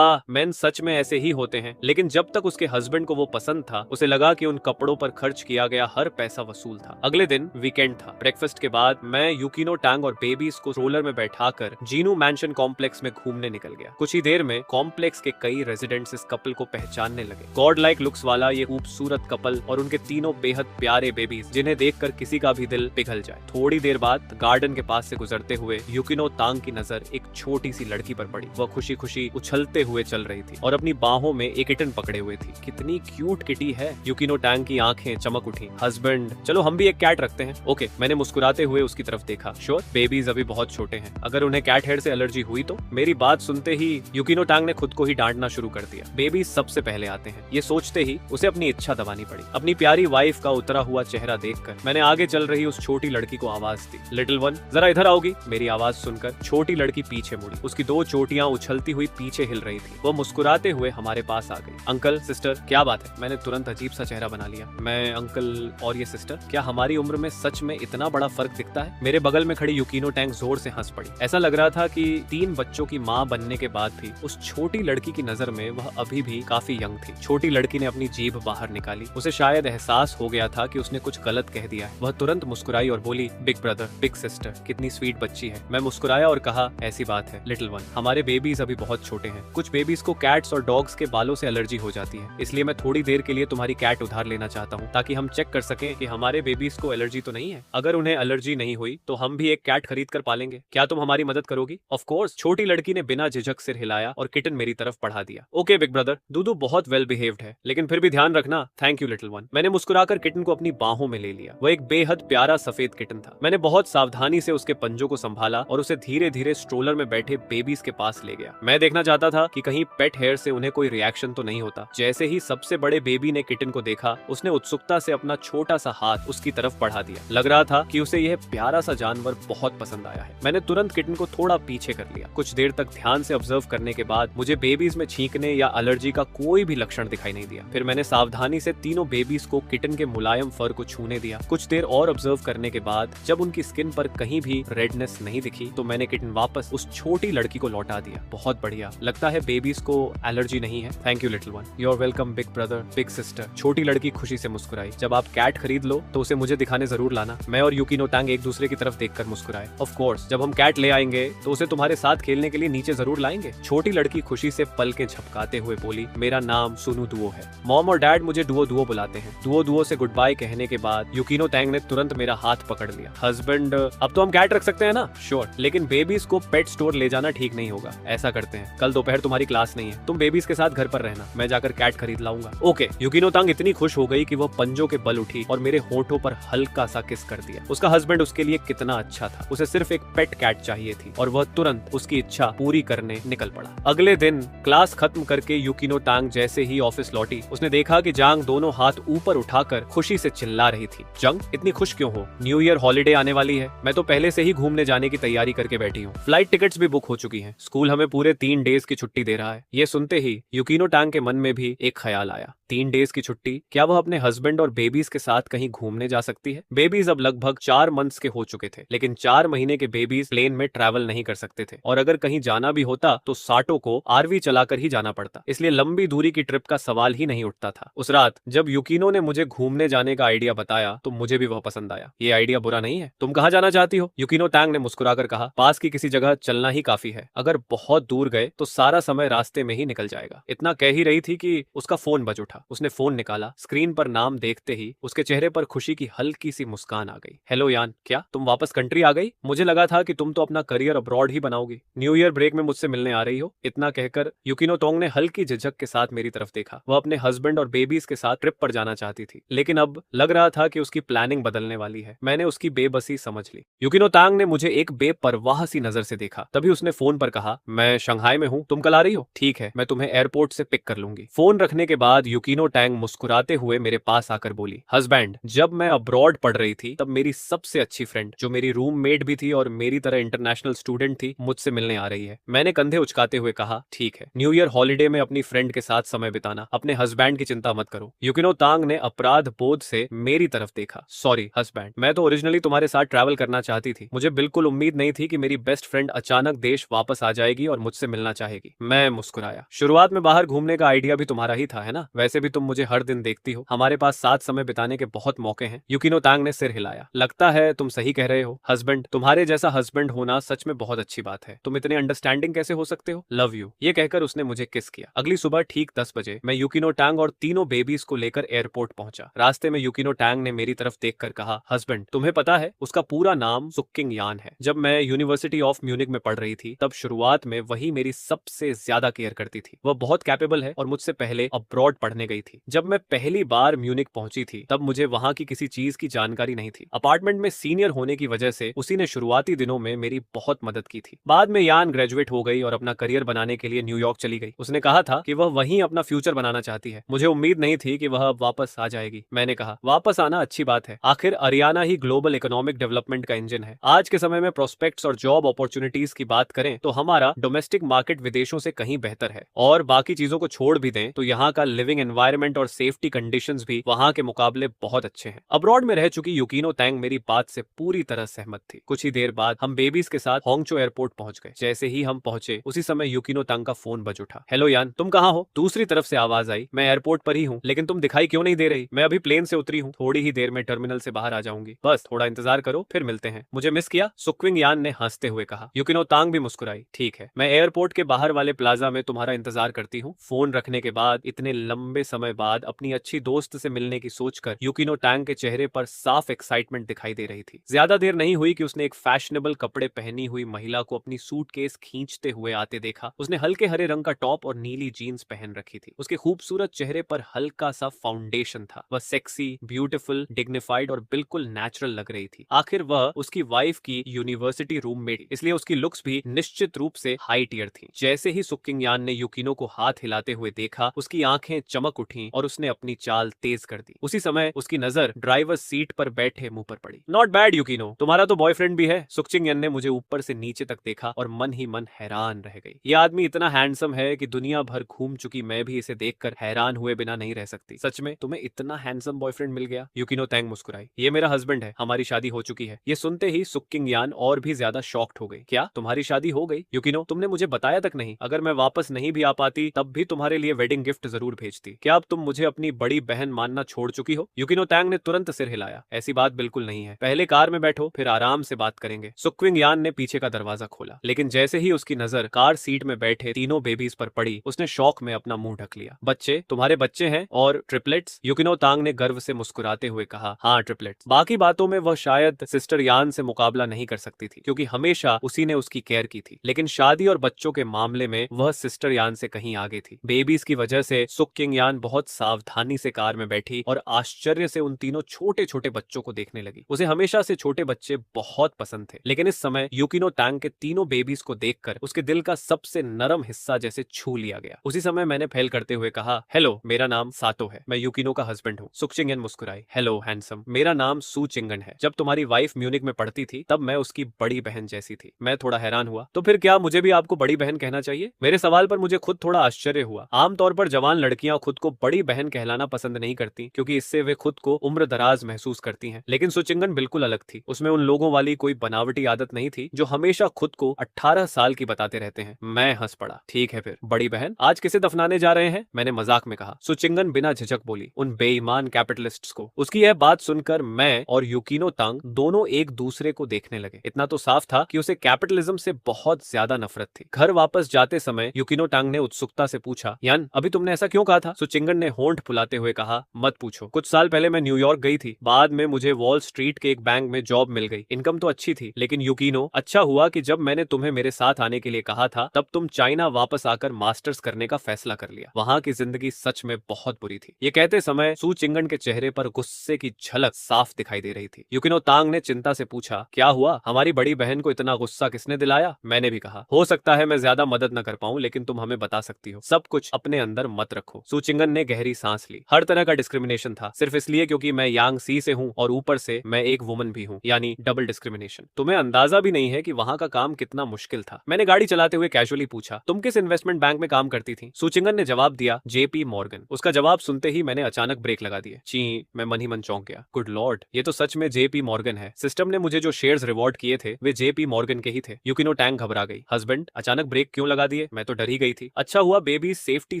मेन सच में ऐसे ही होते हैं। लेकिन जब तक उसके हस्बैंड को वो पसंद था, उसे लगा कि उन कपड़ों पर खर्च किया गया हर पैसा वसूल था। अगले दिन वीकेंड था। ब्रेकफास्ट के बाद मैं युकिनो टांग और बेबीज को रोलर में बैठाकर जीनू मैंशन कॉम्प्लेक्स में घूमने निकल गया। कुछ ही देर में कॉम्प्लेक्स के कई रेजिडेंट्स इस कपल को पहचानने लगे। गॉड लाइक लुक्स वाला ये खूबसूरत कपल और उनके तीनों बेहद प्यारे बेबीज, जिन्हें देखकर किसी का भी दिल पिघल जाए। थोड़ी देर बाद गार्डन के पास से गुजरते हुए युकिनो तांग की नजर एक छोटी सी लड़की पर पड़ी। वह खुशी खुशी उछलते हुए चल रही थी और अपनी बाहों में एक किटन पकड़े हुए थी। कितनी क्यूट किटी है। युकिनो टांग की आंखें चमक उठी। हस्बैंड, चलो हम भी एक कैट रखते हैं। ओके, मैंने मुस्कुराते हुए उसकी तरफ देखा। श्योर, बेबीज अभी बहुत छोटे हैं, अगर उन्हें कैट हेयर से एलर्जी हुई तो। मेरी बात सुनते ही युकिनो टांग ने खुद को ही डांटना शुरू कर दिया। बेबीज सबसे पहले आते हैं, ये सोचते ही उसे अपनी इच्छा दबानी पड़ी। अपनी प्यारी वाइफ का उतरा हुआ चेहरा देखकर मैंने आगे चल रही उस छोटी लड़की को आवाज दी। लिटिल वन, जरा इधर आओगी? मेरी आवाज सुनकर छोटी लड़की पीछे मुड़ी। उसकी दो चोटियां उछलती हुई पीछे हिल रही थी। वो मुस्कुराते हुए हमारे पास आ गई। अंकल, सिस्टर, क्या बात है? मैंने तुरंत अजीब सा चेहरा बना लिया। मैं अंकल और ये सिस्टर, क्या हमारी उम्र में सच में इतना बड़ा फर्क दिखता है? मेरे बगल में खड़ी युकिनो टैंग जोर से हंस पड़ी। ऐसा लग रहा था कि 3 बच्चों की माँ बनने के बाद भी उस छोटी लड़की की नजर में वह अभी भी काफी यंग थी। छोटी लड़की ने अपनी जीभ बाहर निकाली। उसे शायद एहसास हो गया था कि उसने कुछ गलत कह दिया है। वह तुरंत मुस्कुराई और बोली, बिग ब्रदर, बिग सिस्टर, कितनी स्वीट बच्ची है। मैं मुस्कुराया और कहा, ऐसी बात है लिटिल वन, हमारे बेबीज अभी बहुत छोटे हैं। कुछ बेबीज को कैट्स और डॉग्स के बालों से एलर्जी हो जाती है, इसलिए मैं थोड़ी देर के लिए तुम्हारी कैट उधार लेना चाहता हूँ, ताकि हम चेक कर सकें कि हमारे बेबीज को एलर्जी तो नहीं है। अगर उन्हें एलर्जी नहीं हुई तो हम भी एक कैट खरीद कर पालेंगे। क्या तुम हमारी मदद करोगी? ऑफ कोर्स, छोटी लड़की ने बिना झिझक सिर हिलाया और किटन मेरी तरफ बढ़ा दिया। ओके बिग ब्रदर, दूदू बहुत वेल बिहेव्ड है, लेकिन फिर भी ध्यान रखना। Thank you little one. मैंने मुस्कुराकर किटन को अपनी बाहों में ले लिया। वह एक बेहद प्यारा सफेद किटन था। मैंने बहुत सावधानी से उसके पंजों को संभाला और उसे धीरे धीरे स्ट्रोलर में बैठे बेबीज के पास ले गया। मैं देखना चाहता था कि कहीं पेट हेयर से उन्हें कोई रिएक्शन तो नहीं होता। जैसे ही सबसे बड़े बेबी ने किटन को देखा, उसने उत्सुकता से अपना छोटा सा हाथ उसकी तरफ बढ़ा दिया। लग रहा था कि उसे यह प्यारा सा जानवर बहुत पसंद आया है। मैंने तुरंत किटन को थोड़ा पीछे कर लिया। कुछ देर तक ध्यान से ऑब्जर्व करने के बाद मुझे बेबीज में छींकने या एलर्जी का कोई भी लक्षण दिखाई नहीं दिया। फिर मैंने सावधानी से तीनों बेबीज को किटन के मुलायम फर को छूने दिया। कुछ देर और ऑब्जर्व करने के बाद जब उनकी स्किन पर कहीं भी रेडनेस नहीं दिखी, तो मैंने किटन वापस उस छोटी लड़की को लौटा दिया। बहुत बढ़िया, लगता है बेबीज को एलर्जी नहीं है। Thank you little one. You are welcome big brother, big sister. छोटी लड़की खुशी से मुस्कुराई। जब आप कैट खरीद लो तो उसे मुझे दिखाने जरूर लाना। मैं और युकिनो टांग एक दूसरे की तरफ देखकर मुस्कुराए। ऑफ कोर्स, जब हम कैट ले आएंगे तो उसे तुम्हारे साथ खेलने के लिए नीचे जरूर लाएंगे। छोटी लड़की खुशी से पलकें झपकाते हुए बोली, मेरा नाम सुनु दुओ है। मॉम और डैड मुझे दुओ दुओ बुलाते हैं। दुओ दुओ से गुड बाय कहने के बाद युकिनो टैंग ने तुरंत मेरा हाथ पकड़ लिया। हस्बैंड, अब तो हम कैट रख सकते हैं ना? श्योर, लेकिन बेबीज को पेट स्टोर ले जाना ठीक नहीं होगा। ऐसा करते हैं, कल दोपहर तुम्हारी क्लास नहीं है, तुम बेबीज के साथ घर पर रहना, मैं जाकर कैट खरीद लाऊंगा। ओके। युकिनो टांग इतनी खुश हो गई कि वह पंजों के बल उठी और मेरे होठों पर हल्का सा किस कर दिया। उसका हस्बैंड उसके लिए कितना अच्छा था। उसे सिर्फ एक पेट कैट चाहिए थी और वह तुरंत उसकी इच्छा पूरी करने निकल पड़ा। अगले दिन क्लास खत्म करके युकिनो टांग जैसे ही ऑफिस लौटी, उसने देखा कि जांग दोनों हाथ ऊपर उठाकर खुशी से चिल्ला रही थी। जंग, इतनी खुश क्यों हो? न्यू ईयर हॉलिडे आने वाली है। मैं तो पहले से ही घूमने जाने की तैयारी करके बैठी हूँ। फ्लाइट टिकट्स भी बुक हो चुकी हैं। स्कूल हमें पूरे 3 डेज की छुट्टी दे रहा है। ये सुनते ही युकिनो टांग के मन में भी एक ख्याल आया। 3 डेज की छुट्टी, क्या वह अपने हस्बैंड और बेबीज के साथ कहीं घूमने जा सकती है? बेबीज अब लगभग 4 मंथ्स के हो चुके थे, लेकिन 4 महीने के बेबीज प्लेन में ट्रैवल नहीं कर सकते थे और अगर कहीं जाना भी होता तो साटो को आरवी चलाकर ही जाना पड़ता, इसलिए लंबी दूरी की ट्रिप का सवाल ही नहीं उठता था। उस रात जब युकिनो ने मुझे घूमने जाने का आइडिया बताया तो मुझे भी वह पसंद आया। ये आइडिया बुरा नहीं है। तुम कहाँ जाना चाहती हो? युकिनो टांग ने मुस्कुराकर कहा, पास की किसी जगह चलना ही काफी है। अगर बहुत दूर गए तो सारा समय रास्ते में ही निकल जाएगा। इतना कह ही रही थी कि उसका फोन बज उठा। उसने फोन निकाला। स्क्रीन पर नाम देखते ही उसके चेहरे पर खुशी की हल्की सी मुस्कान आ गई। हेलो यान, क्या तुम वापस कंट्री आ गई? मुझे लगा था कि तुम तो अपना करियर अब्रॉड ही बनाओगी। न्यू ईयर ब्रेक में मुझसे मिलने आ रही हो? इतना कहकर युकिनो टोंग ने हल्की झिझक के साथ मेरी तरफ देखा। वह अपने हस्बैंड और बेबीज के साथ ट्रिप पर जाना चाहती थी, लेकिन अब लग रहा था कि उसकी प्लानिंग बदलने वाली है। मैंने उसकी बेबसी समझ ली। युकिनो टांग ने मुझे एक बेपरवाह सी नजर से देखा। तभी उसने फोन पर कहा, मैं शंघाई में हूँ, तुम कल आ रही हो? ठीक है, मैं तुम्हें एयरपोर्ट से पिक कर लूंगी। फोन रखने के बाद युकिनो युकिनो टैंग मुस्कुराते हुए मेरे पास आकर बोली, हस्बैंड, जब मैं अब्रॉड पढ़ रही थी तब मेरी सबसे अच्छी फ्रेंड, जो मेरी रूममेट भी थी और मेरी तरह इंटरनेशनल स्टूडेंट थी, मुझसे मिलने आ रही है। मैंने कंधे उचकाते हुए कहा, ठीक है, न्यू ईयर हॉलीडे में अपनी फ्रेंड के साथ समय बिताना, अपने हस्बैंड की चिंता मत करो। युकिनो तांग ने अपराध बोध से मेरी तरफ देखा। सॉरी हस्बैंड, मैं तो ओरिजिनली तुम्हारे साथ ट्रैवल करना चाहती थी। मुझे बिल्कुल उम्मीद नहीं थी कि मेरी बेस्ट फ्रेंड अचानक देश वापस आ जाएगी और मुझसे मिलना चाहेगी। मैं मुस्कुराया। शुरुआत में बाहर घूमने का आइडिया भी तुम्हारा ही था, है ना? वैसे भी तुम मुझे हर दिन देखती हो, हमारे पास साथ समय बिताने के बहुत मौके हैं। युकिनो तांग ने सिर हिलाया। लगता है तुम सही कह रहे हो हस्बैंड, तुम्हारे जैसा हस्बैंड होना सच में बहुत अच्छी बात है। तुम इतने अंडरस्टैंडिंग कैसे हो सकते हो? Love you. ये कहकर उसने मुझे किस किया। अगली सुबह ठीक 10 बजे मैं युकिनो टैंग और तीनों बेबीज को लेकर एयरपोर्ट पहुंचा। रास्ते में युकिनो टैंग ने मेरी तरफ देखकर कहा, हस्बैंड, तुम्हें पता है उसका पूरा नाम सुक्किंग यान है। जब मैं यूनिवर्सिटी ऑफ म्यूनिक में पढ़ रही थी तब शुरुआत में वही मेरी सबसे ज्यादा केयर करती थी। वह बहुत कैपेबल है और मुझसे पहले अब्रॉड पढ़ने गई थी। जब मैं पहली बार म्यूनिक पहुंची थी तब मुझे वहां की किसी चीज की जानकारी नहीं थी। अपार्टमेंट में सीनियर होने की वजह से उसी ने शुरुआती दिनों में मेरी बहुत मदद की थी। बाद में यान ग्रेजुएट हो गई और अपना करियर बनाने के लिए न्यूयॉर्क चली गई। उसने कहा था कि वह वहीं अपना फ्यूचर बनाना चाहती है। मुझे उम्मीद नहीं थी कि वह अब वापस आ जाएगी। मैंने कहा, वापस आना अच्छी बात है, आखिर अरियाना ही ग्लोबल इकोनॉमिक डेवलपमेंट का इंजन है। आज के समय में प्रोस्पेक्ट्स और जॉब अपॉर्चुनिटीज की बात करें तो हमारा डोमेस्टिक मार्केट विदेशों से कहीं बेहतर है, और बाकी चीजों को छोड़ भी दें तो यहाँ का लिविंग एनवायरनमेंट और सेफ्टी कंडीशंस भी वहाँ के मुकाबले बहुत अच्छे हैं। अब्रॉड में रह चुकी युकिनो टैंग मेरी बात से पूरी तरह सहमत थी। कुछ ही देर बाद हम बेबीज के साथ होंगचो एयरपोर्ट पहुंच गए। जैसे ही हम पहुंचे उसी समय युकिनो टैंग का फोन बज उठा। हेलो यान, तुम कहाँ हो? दूसरी तरफ से आवाज आई, मैं एयरपोर्ट पर ही हूँ, लेकिन तुम दिखाई क्यों नहीं दे रही? मैं अभी प्लेन से उतरी हूँ, थोड़ी ही देर में टर्मिनल से बाहर आ जाऊंगी, बस थोड़ा इंतजार करो, फिर मिलते हैं। मुझे मिस किया? सुक्विंग यान ने हंसते हुए कहा। युकिनो तांग भी मुस्कुराई। ठीक है, मैं एयरपोर्ट के बाहर वाले प्लाजा में तुम्हारा इंतजार करती हूँ। फोन रखने के बाद इतने लंबे समय बाद अपनी अच्छी दोस्त से मिलने की सोचकर युकिनो टैंग के चेहरे पर साफ एक्साइटमेंट दिखाई दे रही थी। ज्यादा देर नहीं हुई कि उसने एक फैशनेबल कपड़े पहनी हुई महिला को अपनी सूटकेस खींचते हुए आते देखा। उसने हल्के हरे रंग का टॉप और नीली जीन्स पहन रखी थी। उसके खूबसूरत चेहरे पर हल्का सा फाउंडेशन था। वह सेक्सी, ब्यूटीफुल, डिग्निफाइड और बिल्कुल नेचुरल लग रही थी। आखिर वह उसकी वाइफ की यूनिवर्सिटी रूममेट, इसलिए उसकी लुक्स भी निश्चित रूप से हाई टियर थी। जैसे ही सुक्किंग यान ने युकिनो को हाथ हिलाते हुए देखा, उसकी आंखें चमक उठी और उसने अपनी चाल तेज कर दी। उसी समय उसकी नजर ड्राइवर सीट पर बैठे मुंह पर पड़ी। नॉट बैड युकिनो, तुम्हारा तो बॉयफ्रेंड भी है। सुक्चिंग यान ने मुझे ऊपर से नीचे तक देखा और मन ही मन हैरान रह गई। यह आदमी इतना हैंडसम है कि दुनिया भर घूम चुकी मैं भी इसे देखकर हैरान हुए बिना नहीं रह सकती। सच में तुम्हें इतना हैंडसम बॉयफ्रेंड मिल गया? युकिनो टैंग मुस्कुराई। ये मेरा हस्बैंड है, हमारी शादी हो चुकी है। ये सुनते ही सुक्किंग यान और भी ज्यादा शॉक्ड हो गई। क्या तुम्हारी शादी हो गई? युकिनो, तुमने मुझे बताया तक नहीं। अगर मैं वापस नहीं भी आ पाती तब भी तुम्हारे लिए वेडिंग गिफ्ट जरूर भेजती। क्या अब तुम मुझे अपनी बड़ी बहन मानना छोड़ चुकी हो? युकिनो टैंग ने तुरंत सिर हिलाया। ऐसी बात बिल्कुल नहीं है, पहले कार में बैठो, फिर आराम से बात करेंगे। सुक्विंग यान ने पीछे का दरवाजा खोला, लेकिन जैसे ही उसकी नजर कार सीट में बैठे तीनों बेबीज पर पड़ी, उसने शौक में अपना मुंह ढक लिया। बच्चे? तुम्हारे बच्चे हैं? और ट्रिपलेट्स? युकिनो तांग ने गर्व से मुस्कुराते हुए कहा, हाँ ट्रिपलेट्स। बाकी बातों में वह शायद सिस्टर यान से मुकाबला नहीं कर सकती थी, क्योंकि हमेशा उसी ने उसकी केयर की थी, लेकिन शादी और बच्चों के मामले में वह सिस्टर यान से कहीं आगे थी। बेबीज की वजह से सुक्किंग यान बहुत सावधानी से कार में बैठी और आश्चर्य से उन तीनों छोटे छोटे बच्चों को देखने लगी। उसे हमेशा से छोटे बच्चे बहुत पसंद थे, लेकिन इस समय युकिनो टैंग के तीनों बेबीज को देखकर उसके दिल का सबसे नरम हिस्सा जैसे छू लिया गया। उसी समय मैंने फैल करते हुए कहा, हेलो, मेरा नाम सातो है, मैं युकिनो का हस्बैंड हूँ। सुक्चिंग यान मुस्कुराई। हेलो हैंडसम, मेरा नाम सू चिंगन है। जब तुम्हारी वाइफ म्यूनिक में पढ़ती थी तब मैं उसकी बड़ी बहन जैसी थी। मैं थोड़ा हैरान हुआ, तो फिर क्या मुझे भी आपको बड़ी बहन कहना चाहिए? मेरे सवाल पर मुझे खुद थोड़ा आश्चर्य हुआ। आमतौर पर जवान लड़कियां खुद को बड़ी बहन कहलाना पसंद नहीं करती, क्योंकि इससे वे खुद को उम्र दराज महसूस करती हैं। लेकिन सुचिंगन बिल्कुल अलग थी। उसमें उन लोगों वाली कोई बनावटी आदत नहीं थी जो हमेशा खुद को 18 साल की बताते रहते हैं। मैं हंस पड़ा। ठीक है फिर, बड़ी बहन, आज किसे दफनाने जा रहे हैं? मैंने मजाक में कहा। सुचिंगन बिना झिझक बोली, उन बेईमान कैपिटलिस्ट्स को। उसकी यह बात सुनकर मैं और युकिनो तांग दोनों एक दूसरे को देखने लगे। इतना तो साफ था कि उसे कैपिटलिज्म से बहुत ज्यादा नफरत थी। घर वापस जाते समय युकिनो टांग ने उत्सुकता से पूछा, यान, अभी तुमने ऐसा क्यों कहा था? सुचिंगन ने होंठ फुलाते हुए कहा, मत पूछो। कुछ साल पहले मैं न्यूयॉर्क गई थी। बाद में मुझे वॉल स्ट्रीट के एक बैंक में जॉब मिल गई। इनकम तो अच्छी थी, लेकिन युकिनो, अच्छा हुआ कि जब मैंने तुम्हें मेरे साथ आने के लिए कहा था तब तुम चाइना वापस आकर मास्टर्स करने का फैसला कर लिया। वहां की जिंदगी सच में बहुत बुरी थी। ये कहते समय सू चिंगन के चेहरे पर गुस्से की झलक साफ दिखाई दे रही थी। युकिनो तांग ने चिंता से पूछा, क्या हुआ? हमारी बड़ी बहन को इतना गुस्सा किसने दिलाया? मैंने भी कहा, हो सकता है मैं ज्यादा मदद न कर पाऊं, लेकिन तुम हमें बता सकती हो। सब कुछ अपने अंदर मत रखो। सू चिंगन चिंगन ने गहरी सांस ली। हर तरह का डिस्क्रिमिनेशन था, सिर्फ इसलिए क्योंकि मैं यांग सी से हूँ और ऊपर से मैं एक वुमन भी हूँ, यानी डबल डिस्क्रिमिनेशन। तुम्हें अंदाजा भी नहीं है कि वहाँ का काम कितना मुश्किल था। मैंने गाड़ी चलाते हुए कैजुअली पूछा, तुम किस इन्वेस्टमेंट बैंक में काम करती थी? सुचिंगन ने जवाब दिया, JP मॉर्गन। उसका जवाब सुनते ही मैंने अचानक ब्रेक लगा दिए। ची, मैं मन ही मन चौंक गया। गुड लॉर्ड, ये तो सच में JP मॉर्गन है। सिस्टम ने मुझे जो शेयर्स रिवॉर्ड किए थे वे JP मॉर्गन के ही थे। यूकिनो टैंग घबरा गई। हस्बैंड, अचानक ब्रेक क्यों लगा दिए? मैं तो डर ही गई थी। अच्छा हुआ बेबी सेफ्टी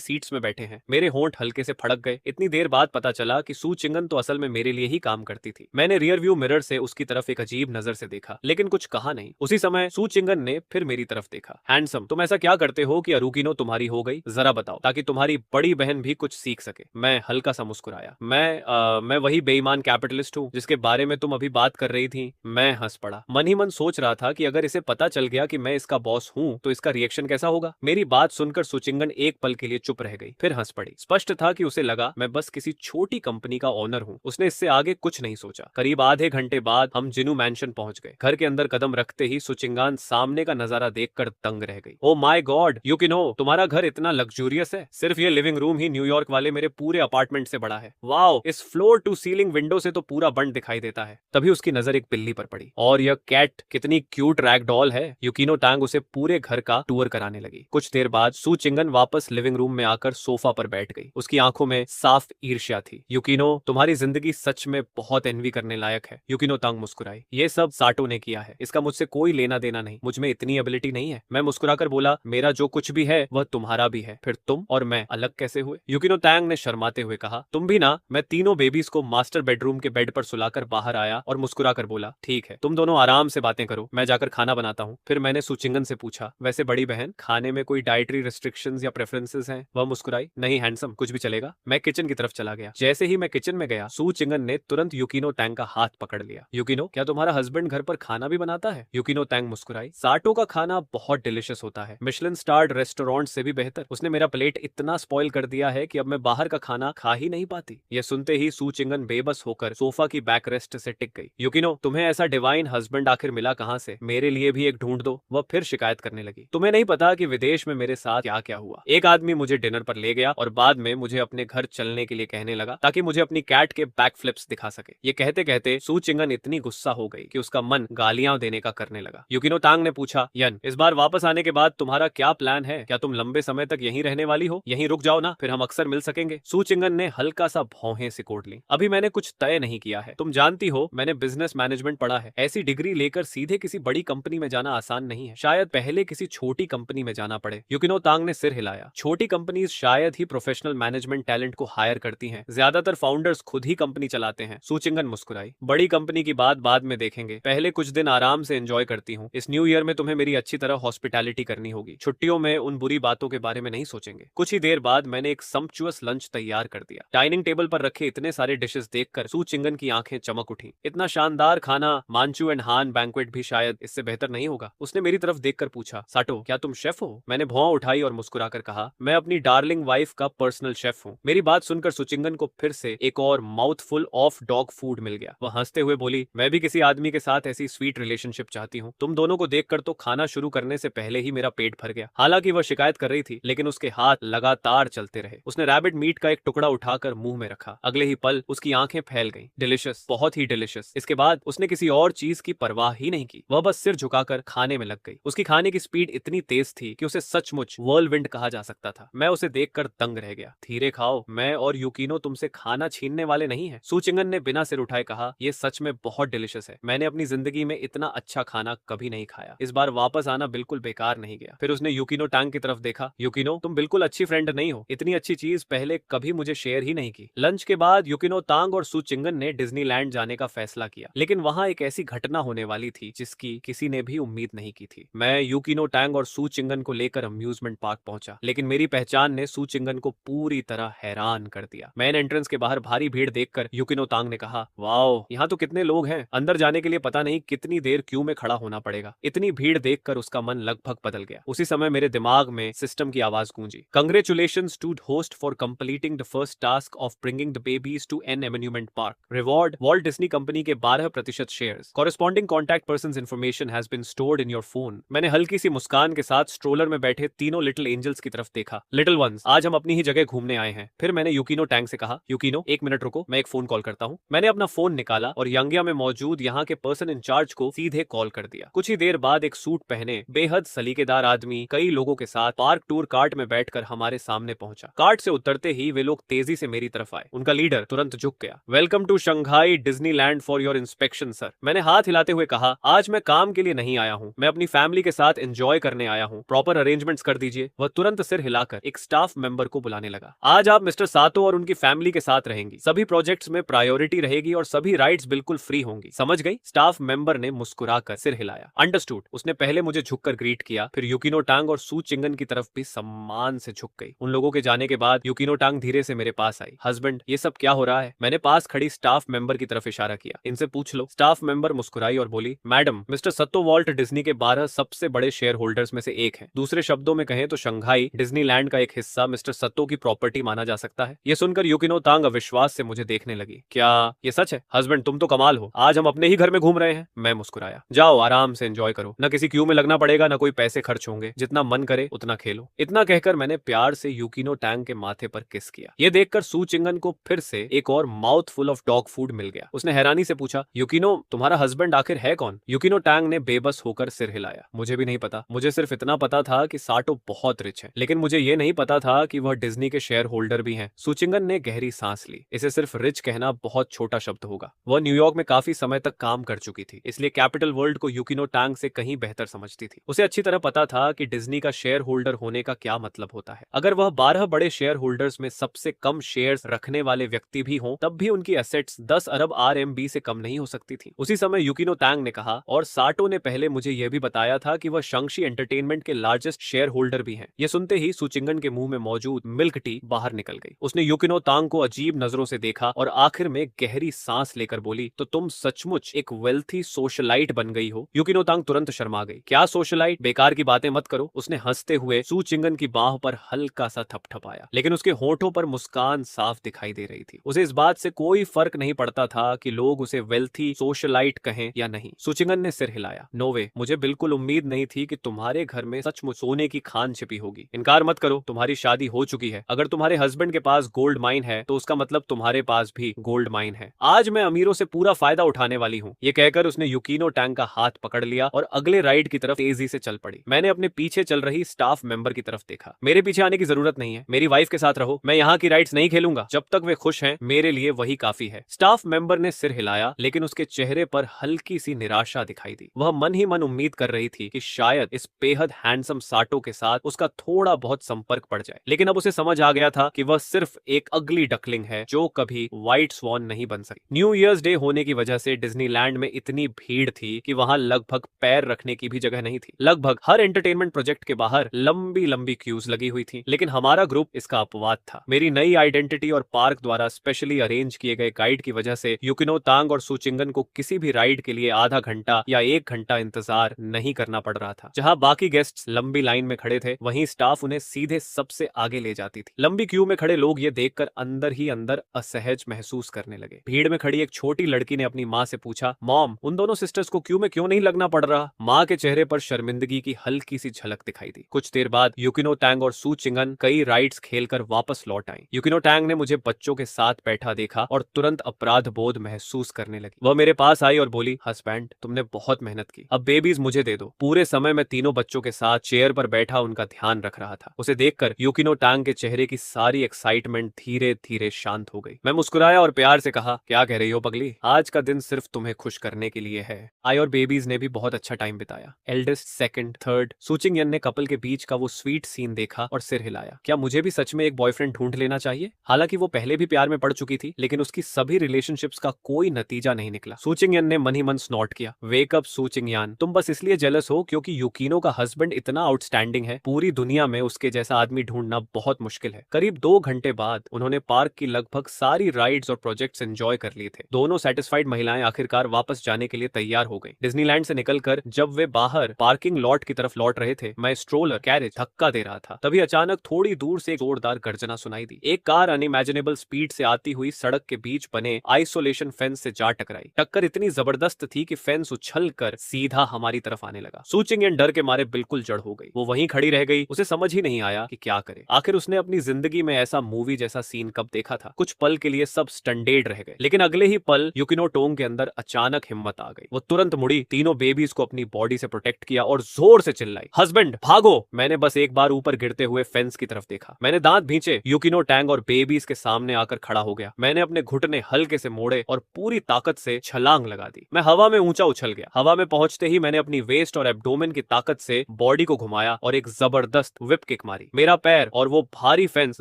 सीट्स में बैठे हैं। मेरे होंठ हल्के से फड़क गए। इतनी देर बाद पता चला कि सू चिंगन तो असल में मेरे लिए ही काम करती थी। मैंने रियर व्यू मिरर से उसकी तरफ एक अजीब नजर से देखा, लेकिन कुछ कहा नहीं। उसी समय सू चिंगन ने फिर मेरी तरफ देखा। हैंडसम, तुम ऐसा क्या करते हो कि अरुकिनो तुम्हारी हो गई? जरा बताओ, ताकि तुम्हारी बड़ी बहन भी कुछ सीख सके। मैं हल्का सा मुस्कुराया। मैं वही बेईमान कैपिटलिस्ट हूँ जिसके बारे में तुम अभी बात कर रही थी। मैं हंस पड़ा। मन ही मन सोच रहा था कि अगर इसे पता चल गया कि मैं इसका बॉस हूँ तो इसका रिएक्शन कैसा होगा। मेरी बात सुनकर सुचिंगन एक पल के लिए चुप रह गई, फिर हंस पड़ी। स्पष्ट था कि उसे लगा मैं बस किसी छोटी कंपनी का ओनर हूँ। उसने इससे आगे कुछ नहीं सोचा। करीब आधे घंटे बाद हम जिनू मैंशन पहुंच गए। घर के अंदर कदम रखते ही सुचिंगान सामने का नजारा देखकर दंग रह गई। ओ माय गॉड, यूकिनो, तुम्हारा घर इतना लग्जूरियस है। सिर्फ ये लिविंग रूम ही न्यूयॉर्क वाले मेरे पूरे अपार्टमेंट से बड़ा है। वाओ, इस फ्लोर टू सीलिंग विंडो से तो पूरा बंद दिखाई देता है। तभी उसकी नजर एक बिल्ली पर पड़ी। और यह कैट कितनी क्यूट रैग डॉल है। यूकिनो टैंग उसे पूरे घर का टूर कराने लगी। कुछ देर बाद सू चिंगन वापस लिविंग रूम में आकर सोफा पर बैठ गई। उसकी आंखों में साफ ईर्ष्या थी। यूकिनो, तुम्हारी जिंदगी सच में बहुत एनवी करने लायक है। यूकिनो तंग मुस्कुराई। ये सब साटो ने किया है, इसका मुझसे कोई लेना देना नहीं। मुझ में इतनी एबिलिटी नहीं है। मैं मुस्कुराकर बोला, मेरा जो कुछ भी है वह तुम्हारा भी है। फिर तुम और मैं अलग कैसे हुए? यूकिनो टैंग ने शर्माते हुए कहा, तुम भी ना। मैं तीनों बेबीज को मास्टर बेडरूम के बेड पर सुलाकर बाहर आया और मुस्कुराकर बोला, ठीक है, तुम दोनों आराम से बातें करो, मैं जाकर खाना बनाता हूँ। फिर मैंने सुचिंगन से पूछा, वैसे बड़ी बहन, खाने में कोई डाइटरी रिस्ट्रिक्शंस या प्रेफरेंसेस हैं? वह मुस्कुराई, नहीं हैंडसम, कुछ भी चलेगा। मैं किचन की तरफ चला गया। जैसे ही मैं किचन में गया, सू चिंगन ने तुरंत यूकिनो टैंग का हाथ पकड़ लिया। यूकिनो, क्या तुम्हारा हस्बैंड घर पर खाना भी बनाता है? यूकिनो टैंग मुस्कुराई, साटो का खाना बहुत डिलिशियस होता है, मिशेलिन स्टार्ड रेस्टोरेंट से भी बेहतर। उसने मेरा प्लेट इतना स्पॉइल कर दिया है कि अब मैं बाहर का खाना खा ही नहीं पाती। यह सुनते ही सू चिंगन बेबस होकर सोफा की बैक रेस्ट से टिक गई। यूकिनो, तुम्हें ऐसा डिवाइन हस्बैंड आखिर मिला कहां से? मेरे लिए भी एक ढूंढ दो। वह फिर शिकायत करने लगी, तुम्हें नहीं पता कि विदेश में मेरे साथ क्या क्या हुआ। एक आदमी मुझे डिनर पर ले गया और बाद में मुझे अपने घर चलने के लिए कहने लगा ताकि मुझे अपनी कैट के बैक फ्लिप्स दिखा सके। ये कहते कहते सू चिंगन इतनी गुस्सा हो गई कि उसका मन गालियां देने का करने लगा। यूकिनो तांग ने पूछा, यन, इस बार वापस आने के बाद तुम्हारा क्या प्लान है? क्या तुम लंबे समय तक यहीं रहने वाली हो? यहीं रुक जाओ ना, फिर हम अक्सर मिल सकेंगे। सू चिंगन ने हल्का सा भौहें सिकोड़ ली। अभी मैंने कुछ तय नहीं किया है। तुम जानती हो मैंने बिजनेस मैनेजमेंट पढ़ा है। ऐसी डिग्री लेकर सीधे किसी बड़ी कंपनी में जाना आसान नहीं है। शायद पहले किसी छोटी कंपनी में जाना पड़े। यूकिनो तांग ने सिर हिलाया। छोटी कंपनीज शायद ही प्रोफेशनल मैनेजमेंट टैलेंट को हायर करती हैं। ज्यादातर फाउंडर्स खुद ही कंपनी चलाते हैं। सू चिंगन मुस्कुराई, बड़ी कंपनी की बात बाद में देखेंगे, पहले कुछ दिन आराम से एंजॉय करती हूँ। इस न्यू ईयर में तुम्हें मेरी अच्छी तरह हॉस्पिटैलिटी करनी होगी। छुट्टियों में उन बुरी बातों के बारे में नहीं सोचेंगे। कुछ ही देर बाद मैंने एक सम्पचुअस लंच तैयार कर दिया। डाइनिंग टेबल पर रखे इतने सारे डिशेस देखकर सू चिंगन की आंखें चमक उठी। इतना शानदार खाना मांचू एंड हान बैंक्वेट भी शायद इससे बेहतर नहीं होगा। उसने मेरी तरफ देखकर पूछा, साटो, क्या तुम शेफ हो? मैंने भौं उठाई और मुस्कुराकर कहा, मैं अपनी डार्लिंग वाइफ का पर्सनल शेफ हूँ। मेरी बात सुनकर सुचिंगन को फिर से एक और माउथफुल ऑफ डॉग फूड मिल गया। वह हंसते हुए बोली, मैं भी किसी आदमी के साथ ऐसी स्वीट रिलेशनशिप चाहती हूँ। तुम दोनों को देखकर तो खाना शुरू करने से पहले ही मेरा पेट भर गया। हालांकि वह शिकायत कर रही थी, लेकिन उसके हाथ लगातार चलते रहे। उसने रैबिट मीट का एक टुकड़ा उठाकर मुंह में रखा। अगले ही पल उसकी आंखें फैल गईं। डिलिशियस, बहुत ही डिलिशियस। इसके बाद उसने किसी और चीज की परवाह ही नहीं की। वह बस सिर झुकाकर खाने में लग गई। उसकी खाने की स्पीड इतनी तेज थी कि उसे सचमुच व्हर्लविंड कहा जा सकता था। मैं उसे देखकर दंग रह गया। धीरे खाओ, मैं और यूकिनो तुमसे खाना छीनने वाले नहीं है। सू चिंगन ने बिना सिर उठाए कहा, यह सच में बहुत डिलिशियस है। मैंने अपनी जिंदगी में इतना अच्छा खाना कभी नहीं खाया। इस बार वापस आना बिल्कुल बेकार नहीं गया। फिर उसने यूकिनो टैंग की तरफ देखा। यूकिनो, तुम बिल्कुल अच्छी फ्रेंड नहीं हो। इतनी अच्छी चीज पहले कभी मुझे शेयर ही नहीं की। लंच के बाद यूकिनो तांग और सू चिंगन ने डिज्नीलैंड जाने का फैसला किया, लेकिन वहां एक ऐसी घटना होने वाली थी जिसकी किसी ने भी उम्मीद नहीं की थी। मैं यूकिनो टैंग और सू चिंगन को लेकर अम्यूजमेंट पार्क पहुंचा, लेकिन मेरी पहचान ने सू चिंगन को पूरी तरह हैरान कर दिया। मेन एंट्रेंस के बाहर भारी भीड़ देखकर यूकिनो तांग ने कहा, वाओ, यहाँ तो कितने लोग हैं। अंदर जाने के लिए पता नहीं कितनी देर क्यू में खड़ा होना पड़ेगा। इतनी भीड़ देखकर उसका मन लगभग बदल गया। उसी समय मेरे दिमाग में सिस्टम की आवाज गूंजी, congratulations to host for completing the first task of bringing the babies to an amusement park. Reward, Walt Disney company के 12% shares. Corresponding contact persons information has been stored in your phone. मैंने हल्की सी मुस्कान के साथ stroller में बैठे तीनों little angels की तरफ देखा। लिटिल वंस, आज हम अपनी ही जगह जगह घूमने आए हैं। फिर मैंने यूकिनो टैंग से कहा, यूकिनो 1 मिनट रुको, मैं एक फोन कॉल करता हूँ। मैंने अपना फोन निकाला और यांगिया में मौजूद यहाँ के पर्सन इंचार्ज को सीधे कॉल कर दिया। कुछ ही देर बाद एक सूट पहने बेहद सलीकेदार आदमी कई लोगों के साथ पार्क टूर कार्ट में बैठकर हमारे सामने पहुंचा। कार्ट से उतरते ही वे लोग तेजी से मेरी तरफ आए। उनका लीडर तुरंत झुक गया। Welcome to Shanghai Disneyland for your inspection sir. मैंने हाथ हिलाते हुए कहा, आज मैं काम के लिए नहीं आया हूँ, मैं अपनी फैमिली के साथ एंजॉय करने आया हूँ, प्रॉपर अरेंजमेंट्स कर दीजिए। वह तुरंत सिर हिलाकर एक स्टाफ मेंबर को बुलाने लगा। आज आप मिस्टर सातो और उनकी फैमिली के साथ रहेंगी, सभी प्रोजेक्ट्स में प्रायोरिटी रहेगी और सभी राइड्स बिल्कुल फ्री होंगी, समझ गई? स्टाफ मेंबर ने मुस्कुराकर सिर हिलाया। अंडरस्टूड। उसने पहले मुझे झुककर ग्रीट किया, फिर यूकिनो टांग और सू चिंगन की तरफ भी सम्मान से झुक गई। उन लोगों के जाने के बाद यूकिनो टांग धीरे से मेरे पास आई। हस्बैंड, ये सब क्या हो रहा है? मैंने पास खड़ी स्टाफ मेंबर की तरफ इशारा किया। इनसे पूछ लो। स्टाफ मेंबर मुस्कुराई और बोली, मैडम, मिस्टर सत्तो वॉल्ट डिज्नी के 12 सबसे बड़े शेयर होल्डर्स में से एक है। दूसरे शब्दों में कहें तो शंघाई डिज्नीलैंड का एक हिस्सा मिस्टर सत्तो की प्रॉपर्टी माना जा सकता है। ये सुनकर यूकिनो तांग अविश्वास से मुझे देखने लगी। क्या ये सच है? हस्बैंड, तुम तो कमाल हो, आज हम अपने ही घर में घूम रहे हैं। मैं मुस्कुराया। जाओ आराम से एंजॉय करो, न किसी क्यू में लगना पड़ेगा, न कोई पैसे खर्च होंगे, जितना मन करे उतना खेलो। इतना कहकर मैंने प्यार से यूकिनो टैंग के माथे पर किस किया। ये देखकर सू चिंगन को फिर से एक और mouth full of dog food मिल गया। उसने हैरानी से पूछा, यूकिनो, तुम्हारा हस्बैंड आखिर है कौन? यूकिनो टैंग ने बेबस होकर सिर हिलाया। मुझे भी नहीं पता, मुझे सिर्फ इतना पता था कि साटो बहुत रिच है, लेकिन मुझे ये नहीं पता था कि वह डिज्नी के शेयर होल्डर भी हैं। सुचिंगन ने गहरी सांस ली। इसे सिर्फ रिच कहना बहुत छोटा शब्द होगा। वह न्यूयॉर्क में काफी समय तक काम कर चुकी थी, इसलिए कैपिटल वर्ल्ड को यूकिनो टैंग से कहीं बेहतर समझती थी। उसे अच्छी तरह पता था कि डिज्नी का शेयर होल्डर होने का क्या मतलब होता है। अगर वह 12 बड़े शेयर होल्डर्स में सबसे कम शेयर्स रखने वाले व्यक्ति भी हों, तब भी उनकी एसेट्स 10 अरब RMB से कम नहीं हो सकती थी। उसी समय यूकिनो टैंग ने कहा, और साटो ने पहले मुझे यह भी बताया था कि वह शंक्षी एंटरटेनमेंट के लार्जेस्ट शेयर होल्डर भी हैं। यह सुनते ही सुचिंगन के मुंह में मौजूद मिल्क टी बाहर निकल गई। उसने यूकिनो तांग को अजीब नजरों से देखा और आखिर में गहरी सांस लेकर बोली, तो तुम सचमुच एक वेल्थी सोशलाइट बन गई हो? यूकिनो तांग तुरंत शर्मा गई। क्या सोशलाइट? बेकार की बातें मत करो। उसने हंसते हुए सू चिंगन की बाह पर हल्का सा थपथपाया, लेकिन उसके होठों पर मुस्कान साफ दिखाई दे रही थी। उसे इस बात से कोई फर्क नहीं पड़ता था कि लोग उसे वेल्थी सोशलाइट कहें या नहीं। सुचिंगन ने सिर हिलाया। नो वे, मुझे बिल्कुल उम्मीद नहीं थी कि तुम्हारे घर में सचमुच सोने की खान छिपी होगी। इनकार मत करो, तुम्हारी शादी हो चुकी है। अगर तुम्हारे हस्बैंड के पास गोल्ड माइन है तो उसका मतलब तुम्हारे पास भी गोल्ड माइन है। आज मैं अमीरों से पूरा फायदा उठाने वाली हूँ। ये कहकर उसने यूकिनो टैंग का हाथ पकड़ लिया और अगले राइड की तरफ तेजी से चल पड़ी। मैंने अपने पीछे चल रही स्टाफ मेंबर की तरफ देखा। मेरे पीछे आने की जरूरत नहीं है, मेरी वाइफ के साथ रहो। मैं यहाँ की राइड्स नहीं खेलूंगा। जब तक वे खुश हैं, मेरे लिए वही काफी है। स्टाफ मेंबर ने सिर हिलाया, लेकिन उसके चेहरे पर हल्की सी निराशा दिखाई दी। वह मन ही मन उम्मीद कर रही थी कि शायद इस बेहद हैंडसम साटो के साथ उसका थोड़ा बहुत संपर्क पड़ जाए, लेकिन अब उसे समझ आ गया था कि वह सिर्फ एक अगली डकलिंग है जो कभी व्हाइट स्वॉन नहीं बन सकी। न्यू ईयर्स डे होने की वजह से डिज्नीलैंड में इतनी भीड़ थी कि वहां लगभग पैर रखने की भी जगह नहीं थी। लगभग हर एंटरटेनमेंट प्रोजेक्ट के बाहर लंबी लंबी क्यूज लगी हुई थी, लेकिन हमारा ग्रुप इसका अपवाद था। मेरी नई आइडेंटिटी और पार्क द्वारा स्पेशली अरेंज किए गए गाइड की वजह से यूकिनो तांग और सुचिंगन को किसी भी राइड के लिए आधा घंटा या 1 घंटा इंतजार नहीं करना पड़ रहा था। जहां बाकी गेस्ट्स लंबी लाइन में खड़े थे, वहीं स्टाफ उन्हें सीधे सबसे आगे ले जाती थी। लंबी क्यू में खड़े लोग ये देखकर अंदर ही अंदर असहज महसूस करने लगे। भीड़ में खड़ी एक छोटी लड़की ने अपनी माँ से पूछा, मॉम, उन दोनों सिस्टर्स को क्यू में क्यों नहीं लगना पड़ रहा? माँ के चेहरे पर शर्मिंदगी की हल्की सी झलक दिखाई दी। कुछ देर बाद यूकिनो टैंग और सू चिंगन कई राइड्स खेलकर वापस लौट आई। यूकिनो टैंग ने मुझे बच्चों के साथ बैठा देखा और तुरंत अपराध बोध महसूस करने लगी। वह मेरे पास आई और बोली, हस्बैंड, तुमने बहुत मेहनत की, अब बेबीज मुझे दे दो। पूरे समय मैं तीनों बच्चों के साथ चेयर पर बैठा उनका ध्यान रख रहा था। उसे देखकर यूकिनो टैंग के चेहरे की सारी एक्साइटमेंट धीरे धीरे शांत हो गई। मैं मुस्कुराया और प्यार से कहा, क्या कह रही हो पगली? आज का दिन सिर्फ तुम्हें खुश करने के लिए है। आई और बेबीज ने भी बहुत अच्छा टाइम बिताया। Eldest, second, third. सुचिंगन ने कपल के बीच का वो स्वीट सीन देखा और सिर हिलाया। क्या मुझे भी सच में एक बॉयफ्रेंड ढूंढ लेना चाहिए? हालांकि वो पहले भी प्यार में पड़ चुकी थी, लेकिन उसकी सभी रिलेशनशिप्स का कोई नतीजा नहीं निकला। सुचिंगन ने मन ही मन स्नॉट किया। वेक अप सुचिंगयान, तुम बस इसलिए जेलस हो क्योंकि यूकिनो का हस्बैंड इतना आउटस्टैंडिंग है। पूरी दुनिया में उसके जैसा आदमी ढूंढना बहुत मुश्किल है। करीब 2 घंटे बाद उन्होंने पार्क की लगभग सारी राइड्स और प्रोजेक्ट्स एंजॉय कर लिए थे। दोनों सेटिस्फाइड महिलाएं आखिरकार वापस जाने के लिए तैयार हो गई। डिज्नीलैंड से निकलकर जब वे बाहर पार्किंग लॉट की तरफ लौट रहे थे, मैं स्ट्रोलर कैरेज धक्का दे रहा था। तभी अचानक थोड़ी दूर से एक जोरदार गर्जना सुनाई दी। एक कार अनइमेजिनेबल स्पीड से आती हुई सड़क के बीच बने आइसोलेशन फेंस से जा टकराई। टक्कर इतनी जबरदस्त थी कि फेंस उछलकर सीधा हमारी तरफ आने लगा। सुचिंगन डर के मारे बिल्कुल जड़ हो गई। वो वहीं खड़ी रह गई। उसे समझ ही नहीं आया कि क्या करे। आखिर उसने अपनी अपनी जिंदगी में ऐसा मूवी जैसा सीन कब देखा था। कुछ पल के लिए सब स्टंडेड रह गए, लेकिन अगले ही पल युकिनो टोंग के अंदर अचानक हिम्मत आ गई। वो तुरंत मुड़ी, तीनों बेबीज को अपनी बॉडी से प्रोटेक्ट किया और जोर से चिल्लाई, हस्बैंड भागो। मैंने बस एक बार ऊपर गिरते हुए फेंस की तरफ देखा। मैंने दांत भींचे, युकिनो टैंग और बेबीज के सामने आकर खड़ा हो गया। मैंने अपने घुटने हल्के से मोड़े और पूरी ताकत से छलांग लगा दी। मैं हवा में ऊंचा उछल गया। हवा में पहुंचते ही मैंने अपनी वेस्ट और एब्डोमेन की ताकत से बॉडी को घुमाया और एक जबरदस्त व्हिप किक मारी। मेरा पैर और वो भारी फेंस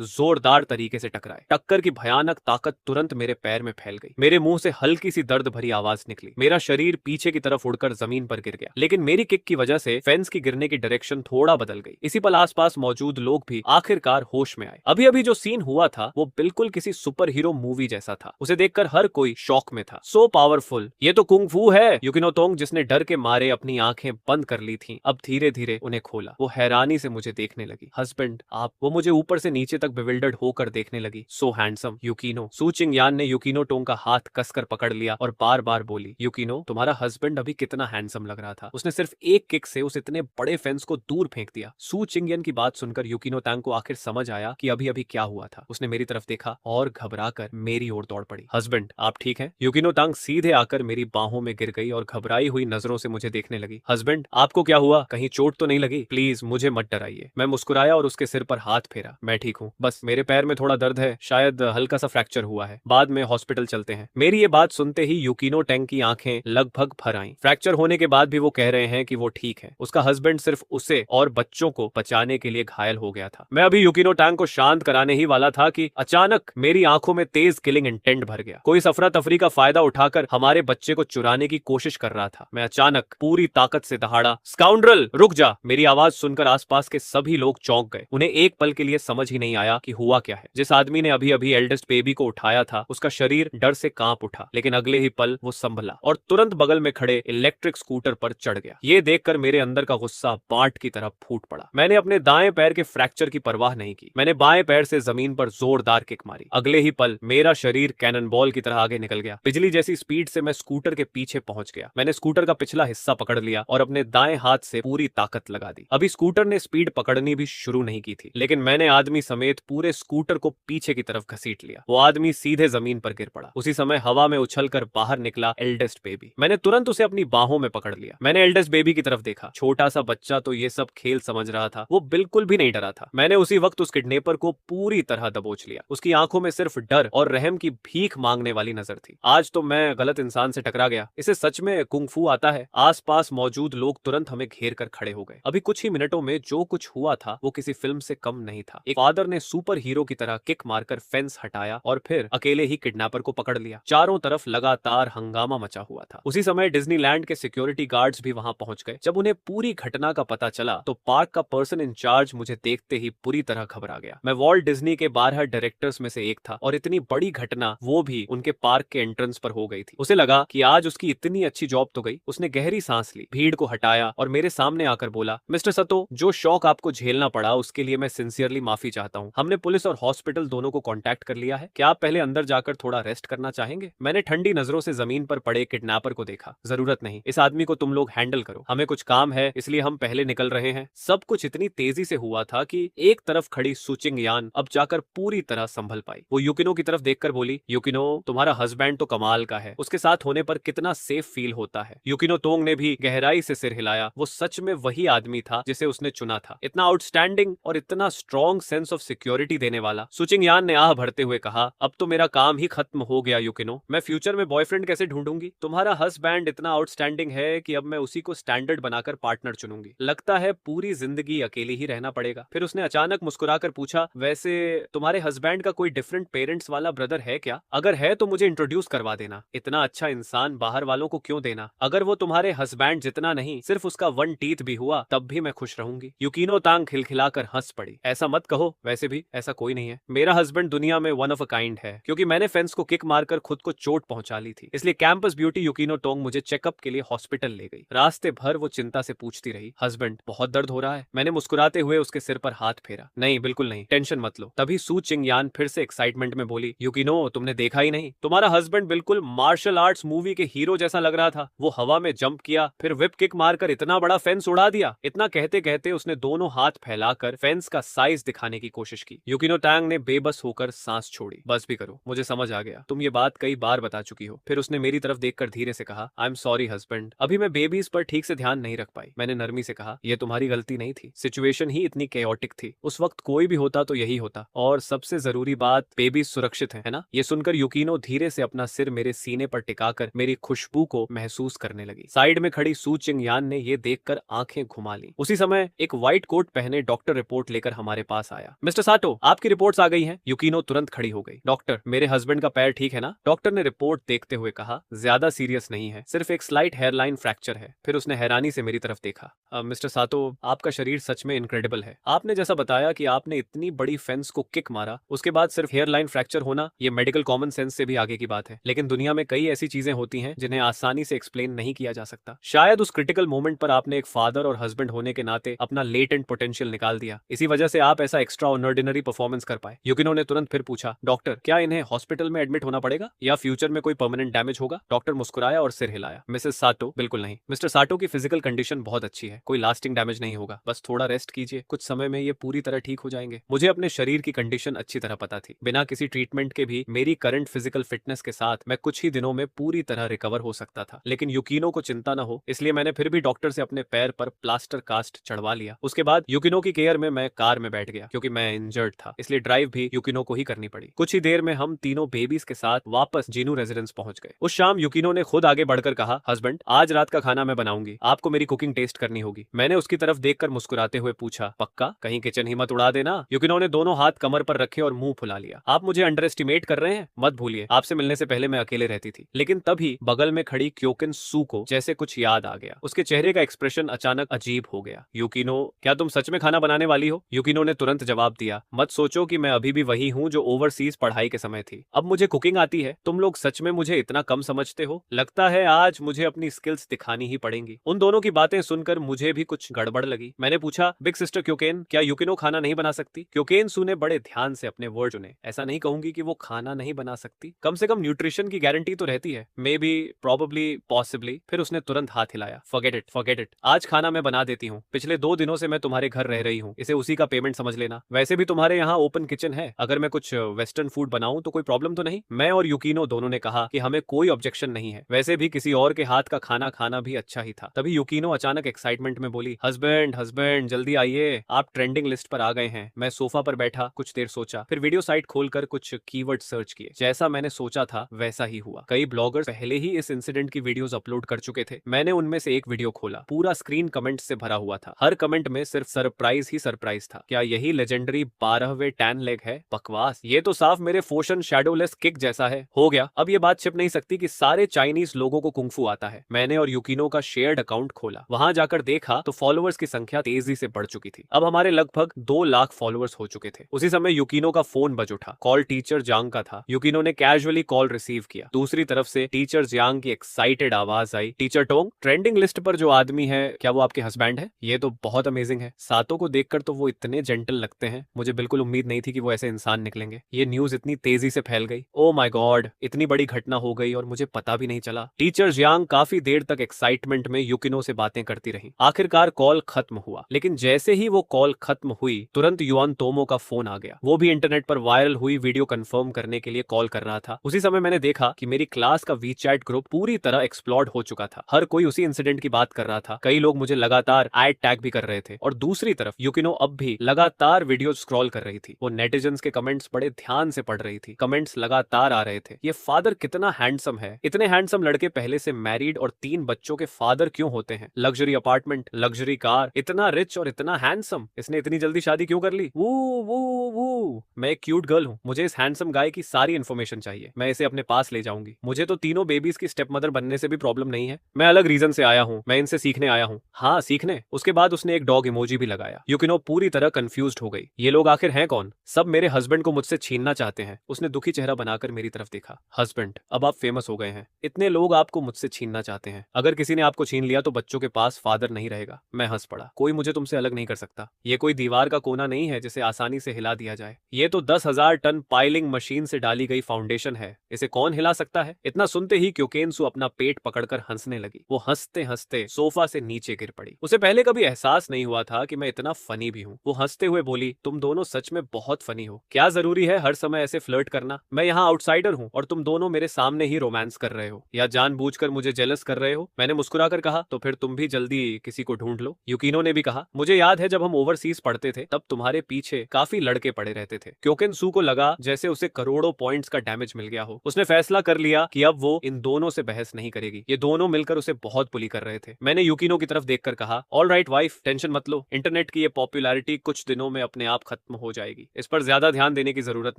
जोरदार तरीके से टकराए। टक्कर की भयानक ताकत तुरंत मेरे पैर में फैल गई। मेरे मुंह से हल्की सी दर्द भरी आवाज निकली। मेरा शरीर पीछे की तरफ उड़कर जमीन पर गिर गया, लेकिन मेरी किक की वजह से फेंस की गिरने की डायरेक्शन थोड़ा बदल गई। इसी पल आसपास मौजूद लोग भी आखिरकार होश में आए। अभी अभी जो सीन हुआ था वो बिल्कुल किसी सुपर हीरो मूवी जैसा था। उसे देखकर हर कोई शॉक में था। सो पावरफुल, ये तो कुंग फू है। युकिनो टोंग, जिसने डर के मारे अपनी आंखें बंद कर ली थीं, अब धीरे धीरे उन्हें खोला। वो हैरानी से मुझे देखने लगी। हस्बैंड आप? वो मुझे ऊपर से नीचे तक बिविल्डर्ड होकर देखने लगी। सो हैंडसम युकिनो। सू चिंगयान ने युकिनो टोंग का हाथ कसकर पकड़ लिया और बार बार बोली, युकिनो तुम्हारा हस्बैंड अभी कितना हैंडसम लग रहा था। उसने सिर्फ एक किक से उस इतने बड़े फेंस को दूर फेंक दिया। सू चिंगयन की बात सुनकर युकिनो टैंग को आखिर समझ आया कि अभी अभी क्या हुआ था। उसने मेरी तरफ देखा और घबराकर मेरी ओर दौड़ पड़ी। हस्बैंड आप ठीक हैं? युकिनो टैंग सीधे आकर मेरी बाहों में गिर गई और घबराई हुई नजरों से मुझे देखने लगी। हस्बैंड आपको क्या हुआ? कहीं चोट तो नहीं लगी? प्लीज मुझे मत डराइए। मैं मुस्कुराया और उसके सिर पर हाथ फेरा। मैं ठीक हूँ, बस मेरे पैर में थोड़ा दर्द है, शायद हल्का सा फ्रैक्चर हुआ है, बाद में हॉस्पिटल चलते हैं। मेरी ये बात सुनते ही युकिनो टैंग की आंखें लगभग भर आईं। फ्रैक्चर होने के बाद भी वो कह रहे हैं कि वो ठीक है। उसका हस्बैंड सिर्फ उसे और बच्चों को बचाने के लिए घायल हो गया था। मैं अभी युकिनो टैंग को शांत कराने ही वाला था कि अचानक मेरी आंखों में तेज किलिंग इंटेंट भर गया। कोई अफरा तफरी का फायदा उठाकर हमारे बच्चे को चुराने की कोशिश कर रहा था। मैं अचानक पूरी ताकत से दहाड़ा, स्काउंड्रल रुक जा। मेरी आवाज सुनकर आसपास के सभी लोग चौंक गए। उन्हें एक पल के लिए समझ ही नहीं आया कि हुआ क्या है। जिस आदमी ने अभी अभी एल्डेस्ट बेबी को उठाया था, उसका शरीर डर से कांप उठा, लेकिन अगले ही पल वो संभला और तुरंत बगल में खड़े इलेक्ट्रिक स्कूटर पर चढ़ गया। ये देखकर मेरे अंदर का गुस्सा बांट की तरह फूट पड़ा। मैंने अपने दाएं पैर के फ्रैक्चर की परवाह नहीं की। मैंने बाएं पैर से जमीन पर जोरदार किक मारी। अगले ही पल मेरा शरीर कैनन बॉल की तरह आगे निकल गया। बिजली जैसी स्पीड से मैं स्कूटर के पीछे पहुंच गया। मैंने स्कूटर का पिछला हिस्सा पकड़ लिया और अपने दाएं हाथ से पूरी ताकत लगा दी। अभी स्कूटर ने स्पीड पकड़नी भी शुरू नहीं की थी, लेकिन मैंने आदमी समेत पूरे स्कूटर को पीछे की तरफ घसीट लिया। वो आदमी सीधे जमीन पर गिर पड़ा। उसी समय हवा में उछलकर बाहर निकला एल्डेस्ट बेबी। मैंने तुरंत उसे अपनी बाहों में पकड़ लिया। मैंने एल्डेस्ट बेबी की तरफ देखा। छोटा सा बच्चा तो ये सब खेल समझ रहा था। वो बिल्कुल भी नहीं डरा था। मैंने उसी वक्त उस किडनैपर को पूरी तरह दबोच लिया। उसकी आंखों में सिर्फ डर और रहम की भीख मांगने वाली नजर थी। आज तो मैं गलत इंसान से टकरा गया। इसे सच में कुंग फू आता है। आसपास मौजूद लोग तुरंत हमें घेर कर खड़े हो गए। अभी कुछ ही मिनटों में जो कुछ हुआ था वो किसी फिल्म से कम नहीं था। एक फादर ने सुपर हीरो की तरह किक मारकर फेंस हटाया और फिर अकेले ही किडनैपर को पकड़ लिया। चारों तरफ लगातार हंगामा मचा हुआ था। उसी समय डिज्नीलैंड के सिक्योरिटी गार्ड्स भी वहां पहुंच गए। जब उन्हें पूरी घटना का पता चला तो पार्क का पर्सन इंचार्ज मुझे देखते ही पूरी तरह घबरा गया। मैं वॉल्ट डिज्नी के 12 डायरेक्टर्स में से एक था और इतनी बड़ी घटना वो भी उनके पार्क के एंट्रेंस पर हो गई थी। उसे लगा कि आज उसकी इतनी अच्छी जॉब तो गई। उसने गहरी सांस ली, भीड़ को हटाया और मेरे सामने आकर बोला, मिस्टर सतो, जो शौक आपको झेलना पड़ा उसके लिए मैं सिंसियरली माफी चाहता हूँ। हमने पुलिस और हॉस्पिटल दोनों को कांटेक्ट कर लिया है। क्या आप पहले अंदर जाकर थोड़ा रेस्ट करना चाहेंगे? मैंने ठंडी नजरों से जमीन पर पड़े किडनैपर को देखा। जरूरत नहीं, इस आदमी को तुम लोग हैंडल करो। हमें कुछ काम है, इसलिए हम पहले निकल रहे हैं। सब कुछ इतनी तेजी से हुआ था कि एक तरफ खड़ी सू चिंगयान अब जाकर पूरी तरह संभल पाई। वो युकिनो की तरफ देखकर बोली, युकिनो तुम्हारा हस्बैंड तो कमाल का है। उसके साथ होने पर कितना सेफ फील होता है। युकिनो टोंग ने भी गहराई से सिर हिलाया। वो सच में वही आदमी था जिसे उसने चुना था। इतना आउटस्टैंडिंग और इतना स्ट्रॉन्ग सेंस ऑफ सिक्योरिटी देने वाला। सू चिंगयान ने आह भरते हुए कहा, अब तो मेरा काम ही खत्म हो गया युकिनो। मैं फ्यूचर में बॉयफ्रेंड कैसे ढूंढूंगी? तुम्हारा हस्बैंड इतना आउटस्टैंडिंग है कि अब मैं उसी को स्टैंडर्ड बनाकर पार्टनर चुनूंगी। लगता है पूरी जिंदगी अकेले ही रहना पड़ेगा। फिर उसने अचानक मुस्कुराकर पूछा, वैसे तुम्हारे हस्बैंड का कोई डिफरेंट पेरेंट्स वाला ब्रदर है क्या? अगर है तो मुझे इंट्रोड्यूस करवा देना। इतना अच्छा इंसान बाहर वालों को क्यों देना? अगर वो तुम्हारे हस्बैंड जितना नहीं, सिर्फ उसका 1 टीथ भी हुआ तब भी मैं खुश रहूंगी। युकिनो टांग खिलखिलाकर हंस पड़ी। ऐसा मत कहो, वैसे भी ऐसा कोई नहीं है। मेरा हस्बैंड दुनिया में वन ऑफ अ काइंड है, क्योंकि मैंने फेंस को किक मारकर खुद को चोट पहुंचा ली थी। इसलिए कैंपस ब्यूटी युकिनो टोंग मुझे चेकअप के लिए हॉस्पिटल ले गई। रास्ते भर वो चिंता से पूछती रही, हस्बैंड बहुत दर्द हो रहा है? मैंने मुस्कुराते हुए उसके सिर पर हाथ फेरा। नहीं, बिल्कुल नहीं, टेंशन मत लो। तभी सू चिंगयान फिर से एक्साइटमेंट में बोली, युकिनो तुमने देखा ही नहीं, तुम्हारा हस्बैंड बिल्कुल मार्शल आर्ट्स मूवी के हीरो जैसा लग रहा था। वो हवा में जंप किया, फिर व्हिप किक मारकर इतना बड़ा फेंस उड़ा दिया। इतना कहते कहते उसने दोनों हाथ फैलाकर फेंस का साइज दिखाने करने की कोशिश की। युकिनो टैंग ने बेबस होकर सांस छोड़ी। बस भी करो, मुझे समझ आ गया, तुम ये बात कई बार बता चुकी हो। फिर उसने मेरी तरफ देखकर धीरे से कहा, आई एम सॉरी हस्बैंड, अभी मैं बेबीज पर ठीक से ध्यान नहीं रख पाई। मैंने नरमी से कहा, यह तुम्हारी गलती नहीं थी, सिचुएशन ही इतनी केओटिक थी। उस वक्त कोई भी होता तो यही होता, और सबसे जरूरी बात, बेबीज सुरक्षित है ना? ये सुनकर युकिनो धीरे से अपना सिर मेरे सीने पर टिकाकर मेरी खुशबू को महसूस करने लगी। साइड में खड़ी सू चिंगयान ने ये देखकर आंखें घुमा ली। उसी समय एक व्हाइट कोट पहने डॉक्टर रिपोर्ट लेकर हमारे पास आया। मिस्टर साटो, आपकी रिपोर्ट्स आ गई हैं। युकिनो तुरंत खड़ी हो गई। डॉक्टर, मेरे हस्बैंड का पैर ठीक है ना? डॉक्टर ने रिपोर्ट देखते हुए कहा, ज्यादा सीरियस नहीं है, सिर्फ एक स्लाइट हेयरलाइन फ्रैक्चर है। फिर उसने हैरानी से मेरी तरफ देखा। मिस्टर साटो, आपका शरीर सच में इनक्रेडिबल है। आपने जैसा बताया कि आपने इतनी बड़ी फेंस को किक मारा, उसके बाद सिर्फ हेयरलाइन फ्रैक्चर होना, ये मेडिकल कॉमन सेंस से भी आगे की बात है। लेकिन दुनिया में कई ऐसी चीजें होती हैं जिन्हें आसानी से एक्सप्लेन नहीं किया जा सकता। शायद उस क्रिटिकल मोमेंट पर आपने एक फादर और हस्बैंड होने के नाते अपना लेटेंट पोटेंशियल निकाल दिया। इसी वजह से आप ऐसा एक्स्ट्रा ऑर्डिनरी परफॉर्मेंस कर पाए। युकिनो ने तुरंत फिर पूछा, डॉक्टर, क्या इन्हें हॉस्पिटल में एडमिट होना पड़ेगा या फ्यूचर में कोई परमानेंट डैमेज होगा? डॉक्टर मुस्कुराया और सिर हिलाया। मिसेस साटो, बिल्कुल नहीं। मिस्टर साटो की फिजिकल कंडीशन बहुत अच्छी है, कोई लास्टिंग डैमेज नहीं होगा, बस थोड़ा रेस्ट कीजिए, कुछ समय में ये पूरी तरह ठीक हो जाएंगे। मुझे अपने शरीर की कंडीशन अच्छी तरह पता थी। बिना किसी ट्रीटमेंट के भी मेरी करंट फिजिकल फिटनेस के साथ मैं कुछ ही दिनों में पूरी तरह रिकवर हो सकता था। लेकिन युकिनो को चिंता न हो, इसलिए मैंने फिर भी डॉक्टर से अपने पैर पर प्लास्टर कास्ट चढ़वा लिया। उसके बाद युकिनो की केयर में मैं कार में बैठ गया, क्योंकि मैं इंजर्ड था, इसलिए ड्राइव भी युकिनो को ही करनी पड़ी। कुछ ही देर में हम तीनों बेबीज के साथ वापस जीनू रेजिडेंस पहुंच गए। उस शाम युकिनो ने खुद आगे बढ़कर कहा, हस्बैंड, आज रात का खाना मैं बनाऊंगी, आपको मेरी कुकिंग टेस्ट करनी होगी। मैंने उसकी तरफ देखकर मुस्कुराते हुए पूछा, पक्का? कहीं किचन ही मत उड़ा देना। युकिनो ने दोनों हाथ कमर पर रखे और मुंह फुला लिया। आप मुझे अंडर एस्टिमेट कर रहे हैं? मत भूलिए, आपसे मिलने से पहले मैं अकेले रहती थी। लेकिन तभी बगल में खड़ी क्योकिन सू को जैसे कुछ याद आ गया। उसके चेहरे का एक्सप्रेशन अचानक अजीब हो गया। युकिनो, क्या तुम सच में खाना बनाने वाली हो? युकिनो ने तुरंत जवाब दिया, मत सोचो कि मैं अभी भी वही हूँ जो ओवरसीज पढ़ाई के समय थी। अब मुझे कुकिंग आती है। तुम लोग सच में मुझे इतना कम समझते हो? लगता है आज मुझे अपनी स्किल्स दिखानी ही पड़ेंगी। उन दोनों की बातें सुनकर मुझे भी कुछ गड़बड़ लगी। मैंने पूछा, बिग सिस्टर क्योकेन, क्या युकिनो खाना नहीं बना सकती? क्योकेन सू ने बड़े ध्यान से अपने वर्ड चुने। ऐसा नहीं कहूंगी कि वो खाना नहीं बना सकती, कम से कम न्यूट्रिशन की गारंटी तो रहती है। May be, probably, possibly. फिर उसने तुरंत हाथ हिलाया। Forget it, forget it. आज खाना मैं बना देती हूँ। पिछले 2 दिनों से मैं तुम्हारे घर रह रही हूँ, इसे उसी का पेमेंट समझ लेना। वैसे भी तुम्हारे यहाँ ओपन किचन है, अगर मैं कुछ वेस्टर्न फूड बनाऊं तो कोई प्रॉब्लम तो नहीं? मैं और युकिनो दोनों ने कहा कि हमें कोई ऑब्जेक्शन नहीं है। वैसे भी किसी और के हाथ का खाना खाना भी अच्छा ही था। तभी युकिनो अचानक एक्साइटमेंट में बोली, हस्बैंड, हस्बैंड, जल्दी आइए, आप ट्रेंडिंग लिस्ट पर आ गए हैं। मैं सोफा पर बैठा कुछ देर सोचा, फिर वीडियो साइट खोलकर कुछ कीवर्ड सर्च किए। जैसा मैंने सोचा था वैसा ही हुआ। कई ब्लॉगर्स पहले ही इस इंसिडेंट की वीडियोस अपलोड कर चुके थे। मैंने उनमें से एक वीडियो खोला, पूरा स्क्रीन कमेंट से भरा हुआ था। हर कमेंट में सिर्फ सरप्राइज ही सरप्राइज था। क्या यही लेजेंडरी 12वें टैन लेग है? बकवास, ये तो साफ मेरे फोशन शैडोलेस किक जैसा है। हो गया, अब ये बात छिप नहीं सकती कि सारे चाइनीज लोगों को कुंफू आता है। मैंने और युकिनो का शेयर्ड अकाउंट खोला, वहां जाकर देखा तो फॉलोअर्स की संख्या तेजी से बढ़ चुकी थी। अब हमारे लगभग 2 लाख फॉलोअर्स हो चुके थे। उसी समय युकिनो का फोन बज उठा। कॉल टीचर जांग का था। युकिनो ने कैजुअली कॉल रिसीव किया। दूसरी तरफ से टीचर जांग की एक्साइटेड आवाज आई, टीचर टोंग, ट्रेंडिंग लिस्ट पर जो आदमी है, क्या वो आपके हस्बैंड है? ये तो बहुत अमेजिंग है। सातों को देखकर तो वो इतने जेंटल लगते हैं, मुझे बिल्कुल उम्मीद नहीं थी कि वो ऐसे इंसान निकलेंगे। ये न्यूज इतनी तेजी से फैल गई। ओ माय गॉड, इतनी बड़ी घटना हो गई और मुझे पता भी नहीं चला। टीचर जियांग काफी देर तक एक्साइटमेंट में युकिनो से बातें करती रही। आखिरकार कॉल खत्म हुआ, लेकिन जैसे ही वो कॉल खत्म हुई तुरंत युआन तोमो का फोन आ गया। वो भी इंटरनेट पर वायरल हुई वीडियो कंफर्म करने के लिए कॉल कर रहा था। उसी समय मैंने देखा कि मेरी क्लास का वीचैट ग्रुप पूरी तरह एक्सप्लोड हो चुका था। हर कोई उसी इंसिडेंट की बात कर रहा था। कई लोग मुझे लगातार एड टैग भी कर रहे थे और दूसरी तरफ युकिनो अब भी लगातार वीडियो स्क्रॉल कर रही थी। वो नेटिजन्स के कमेंट्स बड़े ध्यान से पढ़ रही थी। कमेंट्स लगातार आ रहे थे, ये फादर कितना हैंडसम है। इतने हैंडसम लड़के पहले से मैरिड और 3 बच्चों के फादर क्यों होते हैं? लग्जरी अपार्टमेंट, लग्जरी कार, इतना रिच और इतना हैंडसम, इसने इतनी जल्दी शादी क्यों कर ली? वो मैं एक क्यूट गर्ल हूँ, मुझे इस हैंडसम गाय की सारी इन्फॉर्मेशन चाहिए। मैं इसे अपने पास ले जाऊंगी। मुझे तो तीनों बेबीज की स्टेप मदर बनने से भी प्रॉब्लम नहीं है। मैं अलग रीजन से आया हूँ, मैं इनसे सीखने आया हूँ। हाँ, सीखने। उसके बाद उसने एक डॉग इमोजी भी लगाया। युकिनो पूरी तरह कंफ्यूज्ड हो गई। ये लोग आखिर हैं कौन? सब मेरे हस्बैंड को मुझसे छीनना चाहते हैं। उसने दुखी चेहरा बनाकर मेरी तरफ देखा। हस्बैंड, अब आप फेमस हो गए हैं, इतने लोग आपको मुझसे छीनना चाहते हैं। अगर किसी ने आपको छीन लिया तो बच्चों के पास फादर नहीं रहेगा। मैं हंस पड़ा। कोई मुझे तुमसे अलग नहीं कर सकता। ये कोई दीवार का कोना नहीं है जिसे आसानी से हिला दिया जाए। ये तो 10,000 टन पाइलिंग मशीन से डाली गई फाउंडेशन है, इसे कौन हिला सकता है? इतना सुनते ही क्योकेनसू अपना पेट पकड़कर हंसने लगी। वो हंसते हंसते सोफा से नीचे गिर पड़ी। उसे पहले कभी एहसास नहीं हुआ था कि मैं इतना फनी भी हूँ। वो हंसते हुए बोली, बोली, तुम दोनों सच में बहुत फनी हो। क्या जरूरी है हर समय ऐसे फ्लर्ट करना? मैं यहाँ आउटसाइडर हूँ और तुम दोनों मेरे सामने ही रोमांस कर रहे हो या जानबूझकर मुझे जेलस कर रहे हो? मैंने मुस्कुराकर कहा, तो फिर तुम भी जल्दी किसी को ढूंढ लो। यूकिनो ने भी कहा, मुझे याद है जब हम ओवरसीज पढ़ते थे तब तुम्हारे पीछे काफी लड़के पड़े रहते थे। क्योंकि सू को लगा जैसे उसे करोड़ों पॉइंट्स का डैमेज मिल गया हो। उसने फैसला कर लिया कि अब वो इन दोनों से बहस नहीं करेगी। ये दोनों मिलकर उसे बहुत बुली कर रहे थे। मैंने यूकिनो की तरफ देखकर कहा, ऑल राइट वाइफ, टेंशन मत लो। इंटरनेट की ये पॉपुलैरिटी कुछ दिनों में अपने आप खत्म हो जाएगी। इस पर ज्यादा ध्यान देने की जरूरत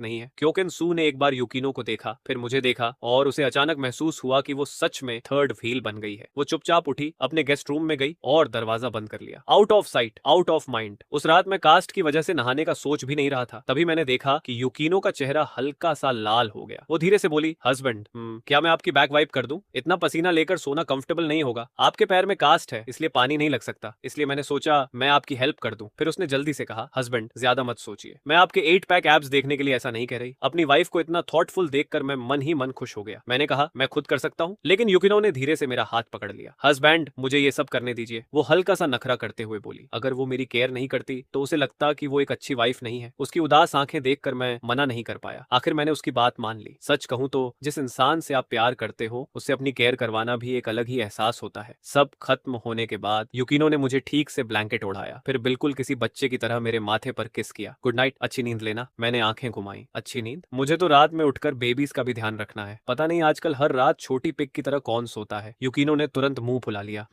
नहीं है। क्योंकि सू ने एक बार यूकिनो को देखा, फिर मुझे देखा और उसे अचानक महसूस हुआ कि वो सच में थर्ड व्हील बन गई है। वो चुपचाप उठी, अपने गेस्ट रूम में गई और दरवाजा बंद कर लिया। Out of site, out of mind. उस रात मैं कास्ट की वजह से नहाने का सोच भी नहीं रहा था। तभी मैंने देखा कि यूकिनो का चेहरा हल्का सा लाल हो गया। वो धीरे से बोली, हस्बैंड, क्या मैं आपकी बैक वाइप कर दूं? इतना पसीना लेकर सोना कंफर्टेबल नहीं होगा। आपके पैर में कास्ट है इसलिए पानी नहीं लग सकता, इसलिए मैंने सोचा मैं आपकी हेल्प कर दूं। फिर उसने जल्दी से कहा, हस्बैंड ज्यादा मत सोचिए, मैं आपके 8 पैक एब्स देखने के लिए ऐसा नहीं कह रही। अपनी वाइफ को इतना थॉटफुल देखकर मैं मन ही मन खुश हो गया। मैंने कहा, मैं खुद कर सकता हूँ। लेकिन यूकिनो ने धीरे से मेरा हाथ पकड़ लिया। हस्बैंड, मुझे ये सब करने दीजिए। वो हल्का सा नखरा करते हुए बोली। अगर वो मेरी केयर नहीं करती तो उसे लगता कि वो एक अच्छी वाइफ नहीं है। उसकी उदास आंखें देखकर मैं मना नहीं कर पाया। आखिर मैंने उसकी बात मान ली। सच कहूं तो जिस इंसान से आप प्यार करते हो उससे अपनी केयर करवाना भी एक अलग ही एहसास होता है। सब खत्म होने के बाद यूकिनो ने मुझे ठीक से ब्लैंकेट ओढ़ाया, फिर बिल्कुल किसी बच्चे की तरह मेरे माथे पर किस किया। गुड नाइट, अच्छी नींद लेना। मैंने आंखें घुमाई। अच्छी नींद? मुझे तो रात में उठकर बेबीज का भी ध्यान रखना है। पता नहीं आजकल हर रात छोटी पिग की तरह कौन सोता है। यूकिनो ने तुरंत मुंह फुला लिया।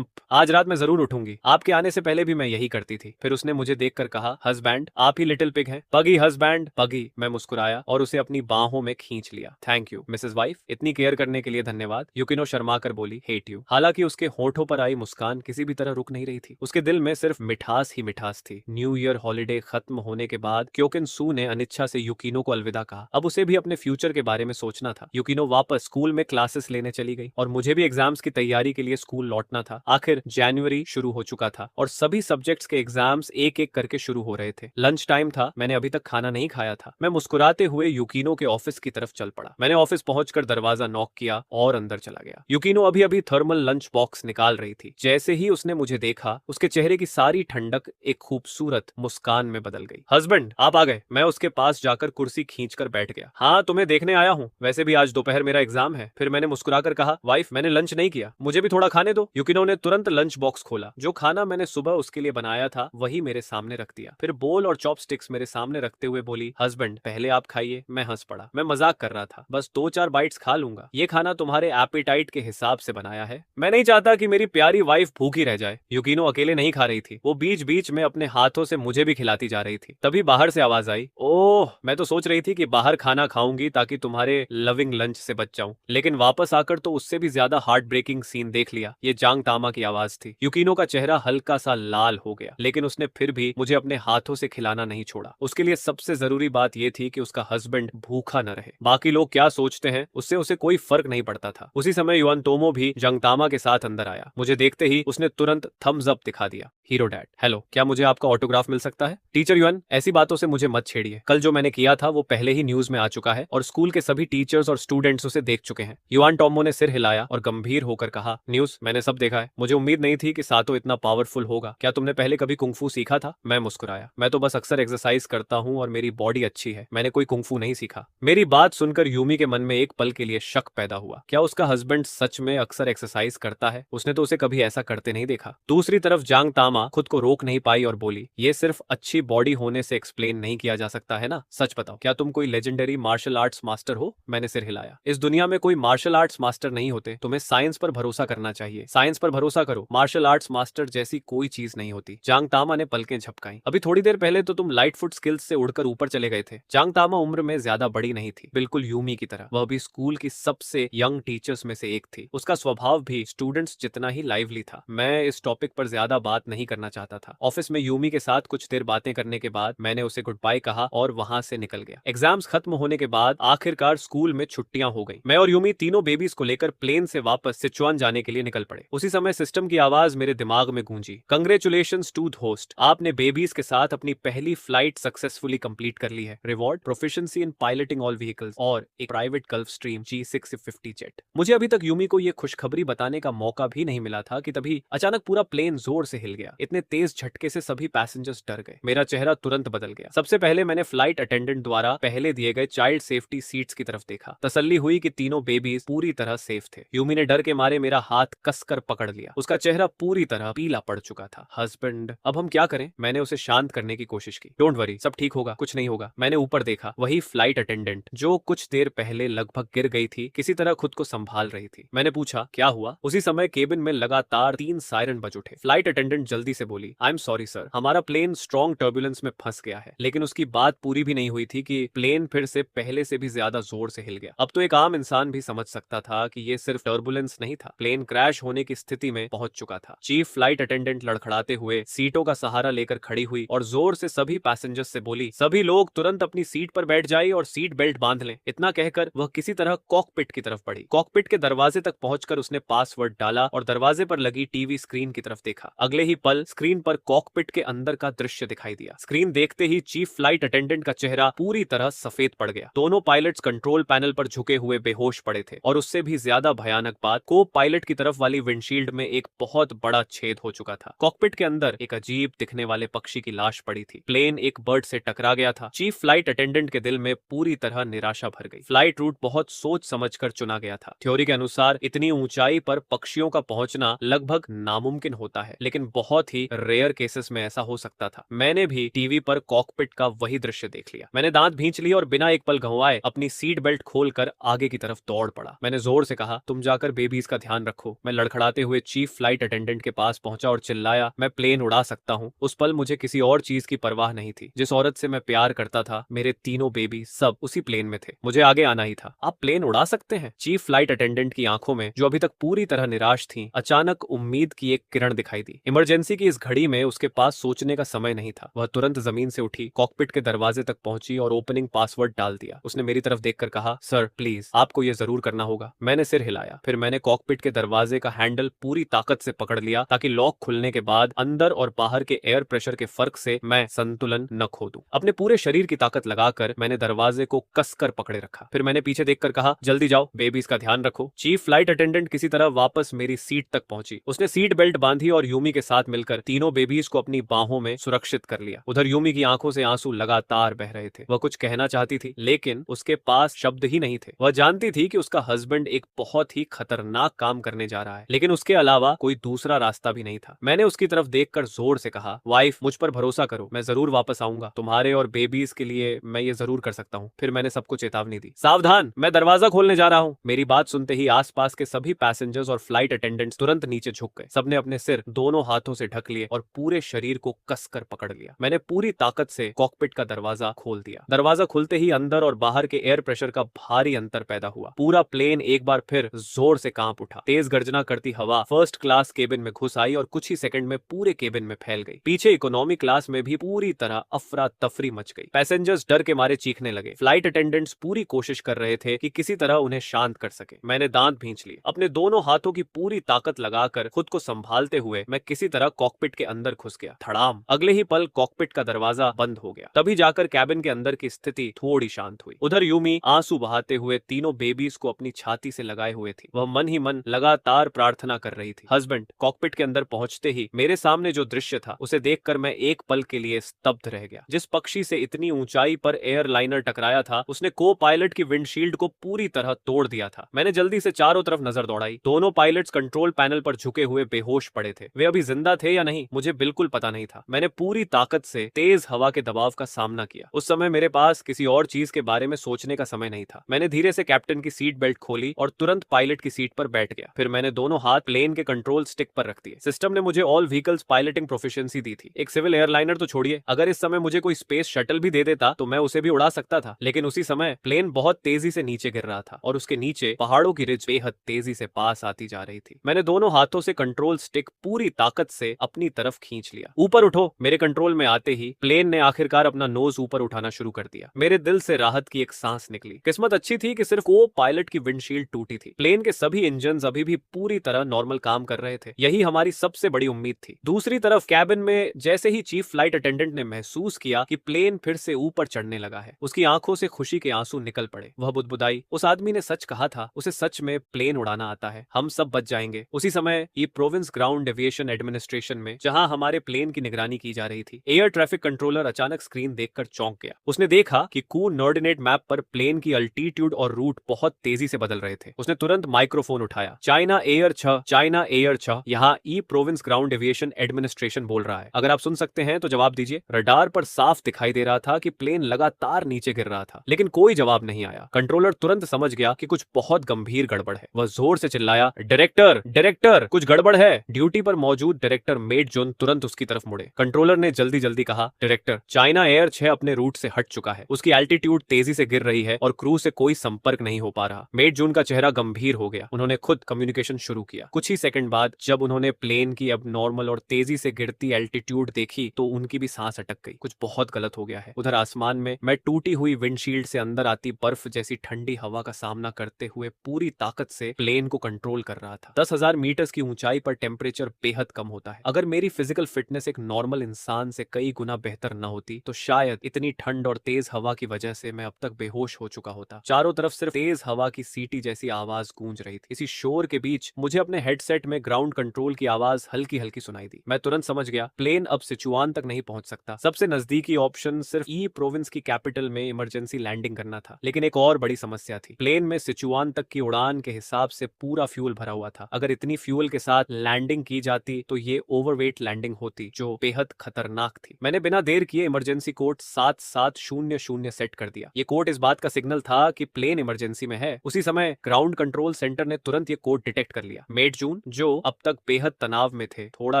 आज रात मैं जरूर उठूंगी। आपके आने से पहले भी मैं यही करती थी। फिर उसने मुझे देखकर कहा, हस्बैंड, आप ही लिटिल पिग हैं। पगी हस्बैंड, पगी। मैं मुस्कुराया और उसे अपनी बाहों में खींच लिया। थैंक यू मिसेस वाइफ, इतनी केयर करने के लिए धन्यवाद। यूकिनो शर्मा कर बोली, हेट यू। हालांकि उसके होठों पर आई मुस्कान किसी भी तरह रुक नहीं रही थी। उसके दिल में सिर्फ मिठास ही मिठास थी। न्यू ईयर हॉलिडे खत्म होने के बाद क्योकिन सू ने अनिच्छा से यूकिनो को अलविदा कहा। अब उसे भी अपने फ्यूचर के बारे में सोचना था। यूकिनो वापस स्कूल में क्लासेस लेने चली गई और मुझे भी एग्जाम्स की तैयारी के लिए स्कूल लौटना था। आखिर जनवरी शुरू हो चुका था और सभी सब्जेक्ट्स के एग्जाम्स एक एक करके शुरू हो रहे थे। लंच टाइम था, मैंने अभी तक खाना नहीं खाया था। मैं मुस्कुराते हुए यूकिनो के ऑफिस की तरफ चल पड़ा। मैंने ऑफिस पहुंचकर दरवाजा नॉक किया और अंदर चला गया। यूकिनो अभी अभी थर्मल लंच बॉक्स निकाल रही थी। जैसे ही उसने मुझे देखा उसके चेहरे की सारी ठंडक एक खूबसूरत मुस्कान में बदल गई। हस्बैंड, आप आ गए। मैं उसके पास जाकर कुर्सी खींचकर बैठ गया। हाँ, तुम्हें देखने आया हूँ। वैसे भी आज दोपहर मेरा एग्जाम है। फिर मैंने मुस्कुराकर कहा, वाइफ, मैंने लंच नहीं किया, मुझे भी थोड़ा खाने दो। यूकिनो ने तुरंत लंच बॉक्स खोला। जो खाना मैंने सुबह उसके लिए बनाया था वही मेरे सामने रख दिया। फिर बोल और चॉपस्टिक्स मेरे सामने रखते हुए बोली, हस्बैंड, पहले आप खाइए। मैं हंस पड़ा। मैं मजाक कर रहा था, बस 2-4 बाइट्स खा लूंगा। ये खाना तुम्हारे एपेटाइट के हिसाब से बनाया है। मैं नहीं चाहता कि मेरी प्यारी वाइफ भूखी रह जाए। यूकिनो अकेले नहीं खा रही थी, वो बीच बीच में अपने हाथों से मुझे भी खिलाती जा रही थी। तभी बाहर से आवाज आई, ओह, मैं तो सोच रही थी कि बाहर खाना खाऊंगी ताकि तुम्हारे लविंग लंच से बच जाऊं, लेकिन वापस आकर तो उससे भी ज्यादा हार्ट ब्रेकिंग सीन देख लिया। ये जांग तामा की आवाज थी। यूकिनो का चेहरा हल्का सा लाल हो गया, लेकिन उसने फिर भी मुझे अपने हाथों से खिलाना नहीं छोड़ा। उसके लिए सबसे जरूरी बात यह थी कि उसका हस्बैंड भूखा न रहे। बाकी लोग क्या सोचते हैं उससे उसे कोई फर्क नहीं पड़ता था। उसी समय युआन तोमो भी जंगतामा के साथ अंदर आया। मुझे देखते ही उसने तुरंत थम्स अप दिखा दिया। हीरो डैड, हेलो, क्या मुझे आपका ऑटोग्राफ मिल सकता है? टीचर युआन, ऐसी बातों से मुझे मत छेड़िए। कल जो मैंने किया था वो पहले ही न्यूज में आ चुका है और स्कूल के सभी टीचर्स और स्टूडेंट्स उसे देख चुके हैं। युआन टोमो ने सिर हिलाया और गंभीर होकर कहा, न्यूज मैंने सब देखा है। मुझे उम्मीद नहीं थी कि सातो इतना पावरफुल होगा। क्या तुमने पहले कभी कुंफू सीखा था? मैं मुस्कुराया। मैं तो बस अक्सर एक्सरसाइज करता हूँ और मेरी बॉडी अच्छी है। मैंने कोई कुंफू नहीं सीखा। मेरी बात सुनकर यूमी के मन में एक पल के लिए शक पैदा हुआ। क्या उसका हस्बैंड सच में अक्सर एक्सरसाइज करता है? उसने तो उसे कभी ऐसा करते नहीं देखा। दूसरी तरफ जांग तामा खुद को रोक नहीं पाई और बोली, ये सिर्फ अच्छी बॉडी होने से एक्सप्लेन नहीं किया जा सकता है ना? सच बताओ, क्या तुम कोई लेजेंडरी मार्शल आर्ट्स मास्टर हो? मैंने सिर हिलाया। इस दुनिया में कोई मार्शल आर्ट्स मास्टर नहीं होते। तुम्हें साइंस पर भरोसा करना चाहिए। साइंस पर भरोसा करो। मार्शल आर्ट्स मास्टर जैसी कोई चीज नहीं होती। जांग तामा ने पलकें झपकाई। अभी थोड़ी देर पहले तो तुम लाइट फुट स्किल्स से उड़कर ऊपर चले गए थे। जांग तामा उम्र में ज्यादा बड़ी नहीं थी, बिल्कुल यूमी की तरह। वह भी स्कूल की सबसे यंग टीचर्स में से एक थी। उसका स्वभाव भी स्टूडेंट्स जितना ही लाइवली था। मैं इस टॉपिक पर ज्यादा बात नहीं करना चाहता था। ऑफिस में यूमी के साथ कुछ देर बातें करने के बाद मैंने उसे गुड बाय कहा और वहां से निकल गया। एग्जाम्स खत्म होने के बाद आखिरकार स्कूल में छुट्टियां हो गई। मैं और यूमी तीनों बेबीज को लेकर प्लेन से वापस सिचुआन जाने के लिए निकल पड़े। उसी समय सिस्टम की आवाज मेरे दिमाग में गूंजी, कंग्रेचुलेशंस टू द होस्ट, आपने बेबीज के साथ अपनी पहली फ्लाइट सक्सेसफुली कंप्लीट कर ली है। रिवॉर्ड, प्रोफिशिएंसी इन पायलटिंग ऑल व्हीकल्स और एक private gulf stream G650 jet. मुझे अभी तक यूमी को यह खुशखबरी बताने का मौका भी नहीं मिला था कि तभी अचानक पूरा प्लेन जोर से हिल गया। इतने तेज झटके से सभी पैसेंजर्स डर गए। मेरा चेहरा तुरंत बदल गया। सबसे पहले मैंने फ्लाइट अटेंडेंट द्वारा पहले दिए गए चाइल्ड सेफ्टी सीट्स की तरफ देखा। तसल्ली हुई कि तीनों बेबीज पूरी तरह सेफ थे। यूमी ने डर के मारे मेरा हाथ कसकर पकड़ लिया। उसका चेहरा पूरी तरह पीला पड़ चुका था। हस्बैंड, अब हम क्या करें? मैंने उसे शांत करने की कोशिश की। डोंट वरी, सब ठीक होगा, कुछ नहीं होगा। मैंने ऊपर देखा, वही फ्लाइट अटेंडेंट जो कुछ देर पहले लगभग गिर गई थी, किसी तरह खुद को संभाल रही थी। मैंने पूछा, क्या हुआ? उसी समय केबिन में लगातार 3 सायरन बज उठे। फ्लाइट अटेंडेंट जल्दी से बोली, आई एम सॉरी सर, हमारा प्लेन स्ट्रॉन्ग टर्बुलेंस में फंस गया है। लेकिन उसकी बात पूरी भी नहीं हुई थी कि प्लेन फिर से पहले से भी ज्यादा जोर से हिल गया। अब तो एक आम इंसान भी समझ सकता था कि ये सिर्फ टर्बुलेंस नहीं था, प्लेन क्रैश होने की स्थिति में पहुंच चुका था। चीफ फ्लाइट अटेंडेंट लड़खड़ाते हुए सीटों का सहारा लेकर खड़ी हुई और जोर से सभी पैसेंजर्स से बोली, सभी लोग तुरंत अपनी सीट पर बैठ जाइए और सीट बेल्ट बांध लें। इतना कहकर वह किसी तरह कॉकपिट की तरफ बढ़ी। कॉकपिट के दरवाजे तक पहुंचकर उसने पासवर्ड डाला और दरवाजे पर लगी टीवी स्क्रीन की तरफ देखा। अगले ही पल स्क्रीन पर कॉकपिट के अंदर का दृश्य दिखाई दिया। स्क्रीन देखते ही चीफ फ्लाइट अटेंडेंट का चेहरा पूरी तरह सफेद पड़ गया। दोनों पायलट्स कंट्रोल पैनल पर झुके हुए बेहोश पड़े थे और उससे भी ज्यादा भयानक बात, को पायलट की तरफ वाली विंडशील्ड में एक बहुत बड़ा छेद हो चुका था। कॉकपिट के अंदर एक अजीब दिखने वाले पक्षी की लाश पड़ी थी। प्लेन एक बर्ड से टकरा गया था। चीफ फ्लाइट अटेंडेंट के दिल में पूरी तरह निराशा भर गई। फ्लाइट रूट बहुत सोच समझकर चुना गया था। थ्योरी के अनुसार इतनी ऊंचाई पर पक्षियों का पहुंचना लगभग नामुमकिन होता है, लेकिन बहुत ही रेयर केसेस में ऐसा हो सकता था। मैंने भी टीवी पर कॉकपिट का वही दृश्य देख लिया। मैंने दांत भींच लिए और बिना एक पल गंवाए अपनी सीट बेल्ट खोलकर आगे की तरफ दौड़ पड़ा। मैंने जोर से कहा, तुम जाकर बेबीज का ध्यान रखो। मैं लड़खड़ाते हुए चीफ फ्लाइट अटेंडेंट के पास पहुंचा और चिल्लाया, मैं प्लेन उड़ा सकता हूं। उस पल मुझे किसी और चीज की परवाह नहीं थी। जिस औरत से मैं प्यार करता था, मेरे तीनों बेबी सब उसी प्लेन में थे। मुझे आगे आना ही था। आप प्लेन उड़ा सकते हैं? चीफ फ्लाइट अटेंडेंट की आंखों में, जो अभी तक पूरी तरह निराश थी, अचानक उम्मीद की एक किरण दिखाई दी। इमरजेंसी की इस घड़ी में उसके पास सोचने का समय नहीं था। वह तुरंत जमीन से उठी, कॉकपिट के दरवाजे तक पहुंची और ओपनिंग पासवर्ड डाल दिया। उसने मेरी तरफ देखकर कहा, सर प्लीज, आपको यह जरूर करना होगा। मैंने सिर हिलाया। फिर मैंने कॉकपिट के दरवाजे का हैंडल पूरी ताकत से पकड़ लिया ताकि लॉक खुलने के बाद अंदर और बाहर के एयर प्रेशर के फर्क से मैं संतुलन न खो दूं। अपने पूरे शरीर की ताकत लगाकर मैंने दरवाजे को कसकर पकड़े रखा। फिर मैंने पीछे देखकर कहा, जल्दी जाओ, बेबीज का ध्यान रखो। चीफ फ्लाइट अटेंडेंट किसी तरह वापस मेरी सीट तक पहुंची। उसने सीट बेल्ट बांधी और यूमी के साथ मिलकर तीनों बेबीज को अपनी बाहों में सुरक्षित कर लिया। उधर यूमी की आंखों से आंसू लगातार बह रहे थे। वह कुछ कहना चाहती थी, लेकिन उसके पास शब्द ही नहीं थे। वह जानती थी कि उसका हस्बैंड एक बहुत ही खतरनाक काम करने जा रहा है, लेकिन उसके अलावा कोई दूसरा रास्ता भी नहीं था। मैंने उसकी तरफ देखकर जोर से कहा, वाइफ, मुझ पर भरोसा करो, मैं जरूर वापस आऊंगा। तुम्हारे और बेबीज के लिए मैं ये जरूर कर सकता हूँ। फिर मैंने सबको चेतावनी दी, सावधान, मैं दरवाजा खोलने जा रहा हूँ। मेरी बात सुनते ही आसपास के सभी पैसेंजर्स और फ्लाइट अटेंडेंट्स तुरंत नीचे झुक गए। सबने अपने सिर दोनों हाथों से ढक लिए और पूरे शरीर को कसकर पकड़ लिया। मैंने पूरी ताकत से कॉकपिट का दरवाजा खोल दिया। दरवाजा खुलते ही अंदर और बाहर के एयर प्रेशर का भारी अंतर पैदा हुआ। पूरा प्लेन एक बार फिर जोर से कांप उठा। तेज गर्जना करती हवा फर्स्ट क्लास केबिन में घुस आई और कुछ ही सेकंड में पूरे केबिन में फैल गई। पीछे इकोनॉमी क्लास में भी पूरी तरह अफरा तफरी मच गई। पैसेंजर्स डर के मारे चीखने लगे। फ्लाइट अटेंडेंट्स पूरी कोशिश कर रहे थे कि किसी तरह उन्हें शांत कर सके। मैंने दांत भींच लिए। अपने दोनों हाथों की पूरी ताकत लगाकर खुद को संभालते हुए मैं किसी तरह कॉकपिट के अंदर घुस गया। धड़ाम! अगले ही पल कॉकपिट का दरवाजा बंद हो गया। तभी जाकर कैबिन के अंदर की स्थिति थोड़ी शांत हुई। उधर यूमी आंसू बहाते हुए तीनों बेबीज को अपनी छाती से लगाए हुए थी। वह मन ही मन लगातार प्रार्थना कर रही थी। हस्बैंड कॉकपिट के अंदर पहुंचते ही मेरे सामने जो दृश्य था, उसे देखकर मैं एक पल के लिए स्तब्ध रह गया। जिस पक्षी से इतनी ऊंचाई पर एयरलाइनर टकराया था, उसने को पायलट की विंडशील्ड को पूरी तरह तोड़ दिया था। मैंने जल्दी से चारों तरफ नजर दौड़ाई। दोनों पायलट्स कंट्रोल पैनल पर झुके हुए बेहोश पड़े थे। वे अभी जिंदा थे या नहीं, मुझे बिल्कुल पता नहीं था। मैंने पूरी ताकत से तेज हवा के दबाव का सामना किया। उस समय मेरे पास किसी और चीज के बारे में सोचने का समय नहीं था। मैंने धीरे से कैप्टन की सीट बेल्ट खोली और तुरंत पायलट की सीट पर बैठ गया। फिर मैंने दोनों हाथ प्लेन के कंट्रोल स्टिक पर रख दिए। सिस्टम ने मुझे ऑल व्हीकल्स पायलटिंग प्रोफिशिएंसी दी थी। एक सिविल एयरलाइनर तो छोड़िए, अगर इस समय मुझे कोई स्पेस शटल भी दे देता तो मैं उसे भी उड़ा सकता था। लेकिन उसी समय प्लेन बहुत तेजी से नीचे गिर रहा था और उसके नीचे पहाड़ों की रिज बेहद तेजी से पास आती जा रही थी। मैंने दोनों हाथों से कंट्रोल स्टिक पूरी ताकत से अपनी तरफ खींच लिया। ऊपर उठो! मेरे कंट्रोल में आते ही प्लेन ने आखिरकार अपना नोज ऊपर उठाना शुरू कर दिया। मेरे दिल से राहत की एक सांस निकली। किस्मत अच्छी थी कि सिर्फ को पायलट की विंडशील्ड टूटी थी। प्लेन के सभी इंजन अभी भी पूरी तरह नॉर्मल काम कर रहे थे। यही हमारी सबसे बड़ी उम्मीद थी। दूसरी तरफ कैबिन में जैसे ही चीफ फ्लाइट अटेंडेंट ने महसूस किया कि प्लेन फिर से ऊपर चढ़ने लगा है, उसकी आंखों से खुशी के आंसू निकल पड़े। वह बुदबुदाई, उस आदमी ने सच कहा था, उसे सच में प्लेन उड़ाना आता है, हम सब बच जाएंगे। उसी समय ये प्रोविंस ग्राउंड एविएशन एडमिनिस्ट्रेशन में, जहां हमारे प्लेन की निगरानी की जा रही थी, एयर ट्रैफिक कंट्रोलर अचानक स्क्रीन देखकर चौंक गया। उसने देखा कि कोऑर्डिनेट मैप पर प्लेन की अल्टीट्यूड और रूट बहुत तेजी से बदल रहे थे। उसने तुरंत माइक्रोफोन उठाया। चाइना एयर 6, चाइना एयर 6, यहाँ ई प्रोविंस ग्राउंड एविएशन एडमिनिस्ट्रेशन बोल रहा है। अगर आप सुन सकते हैं तो जवाब दीजिए। रडार पर साफ दिखाई दे रहा था कि प्लेन लगातार नीचे गिर रहा था, लेकिन कोई जवाब नहीं आया। कंट्रोलर तुरंत समझ गया कि कुछ बहुत गंभीर गड़बड़ है। वह जोर से चिल्लाया, डायरेक्टर डायरेक्टर, कुछ गड़बड़ है। ड्यूटी पर मौजूद डायरेक्टर मेट जोन तुरंत उसकी तरफ मुड़े। कंट्रोलर ने जल्दी जल्दी कहा, डायरेक्टर, चाइना एयर 6 अपने रूट से हट चुका है। उसकी एल्टीट्यूड तेजी से गिर रही है और क्रू से कोई संपर्क नहीं हो पा रहा। मेट जोन का चेहरा गंभीर हो गया। उन्होंने खुद कम्युनिकेशन शुरू किया। कुछ ही सेकंड बाद जब उन्होंने प्लेन की अब नॉर्मल और तेजी से गिरती एल्टीट्यूड देखी तो उनकी भी सांस अटक गई। कुछ बहुत गलत हो गया है। उधर आसमान में मैं टूटी हुई विंडशील्ड से अंदर आती बर्फ जैसी ठंडी हवा का सामना करते हुए पूरी ताकत से प्लेन को कंट्रोल कर रहा था। 10,000 मीटर्स की ऊंचाई पर टेम्परेचर बेहद कम होता है। अगर मेरी फिजिकल फिटनेस एक नॉर्मल इंसान से कई गुना बेहतर न होती तो शायद इतनी ठंड और तेज हवा की वजह से मैं अब तक बेहोश हो चुका होता। चारों तरफ सिर्फ तेज हवा की सीटी जैसी आवाज गूंज रही थी। इसी शोर के बीच मुझे अपने हेडसेट में ग्राउंड कंट्रोल की आवाज हल्की हल्की सुनाई दी। मैं तुरंत समझ गया प्लेन अब सिचुआन तक नहीं पहुंच सकता। सबसे नजदीकी ऑप्शन सिर्फ ई प्रोविंस की कैपिटल में इमरजेंसी लैंडिंग करना था। लेकिन एक और बड़ी समस्या थी। प्लेन में सिचुआन तक की उड़ान के हिसाब से पूरा फ्यूल भरा हुआ था। अगर इतनी फ्यूल के साथ लैंडिंग की जाती तो ये ओवरवेट लैंडिंग होती, जो बेहद खतरनाक थी। मैंने बिना देर किए इमरजेंसी कोड 7700 सेट कर दिया। ये कोड इस बात का सिग्नल था कि प्लेन इमरजेंसी में है। उसी समय ग्राउंड कंट्रोल सेंटर ने तुरंत ये कोड डिटेक्ट कर लिया। मेट जून, जो अब तक बेहद तनाव में थे, थोड़ा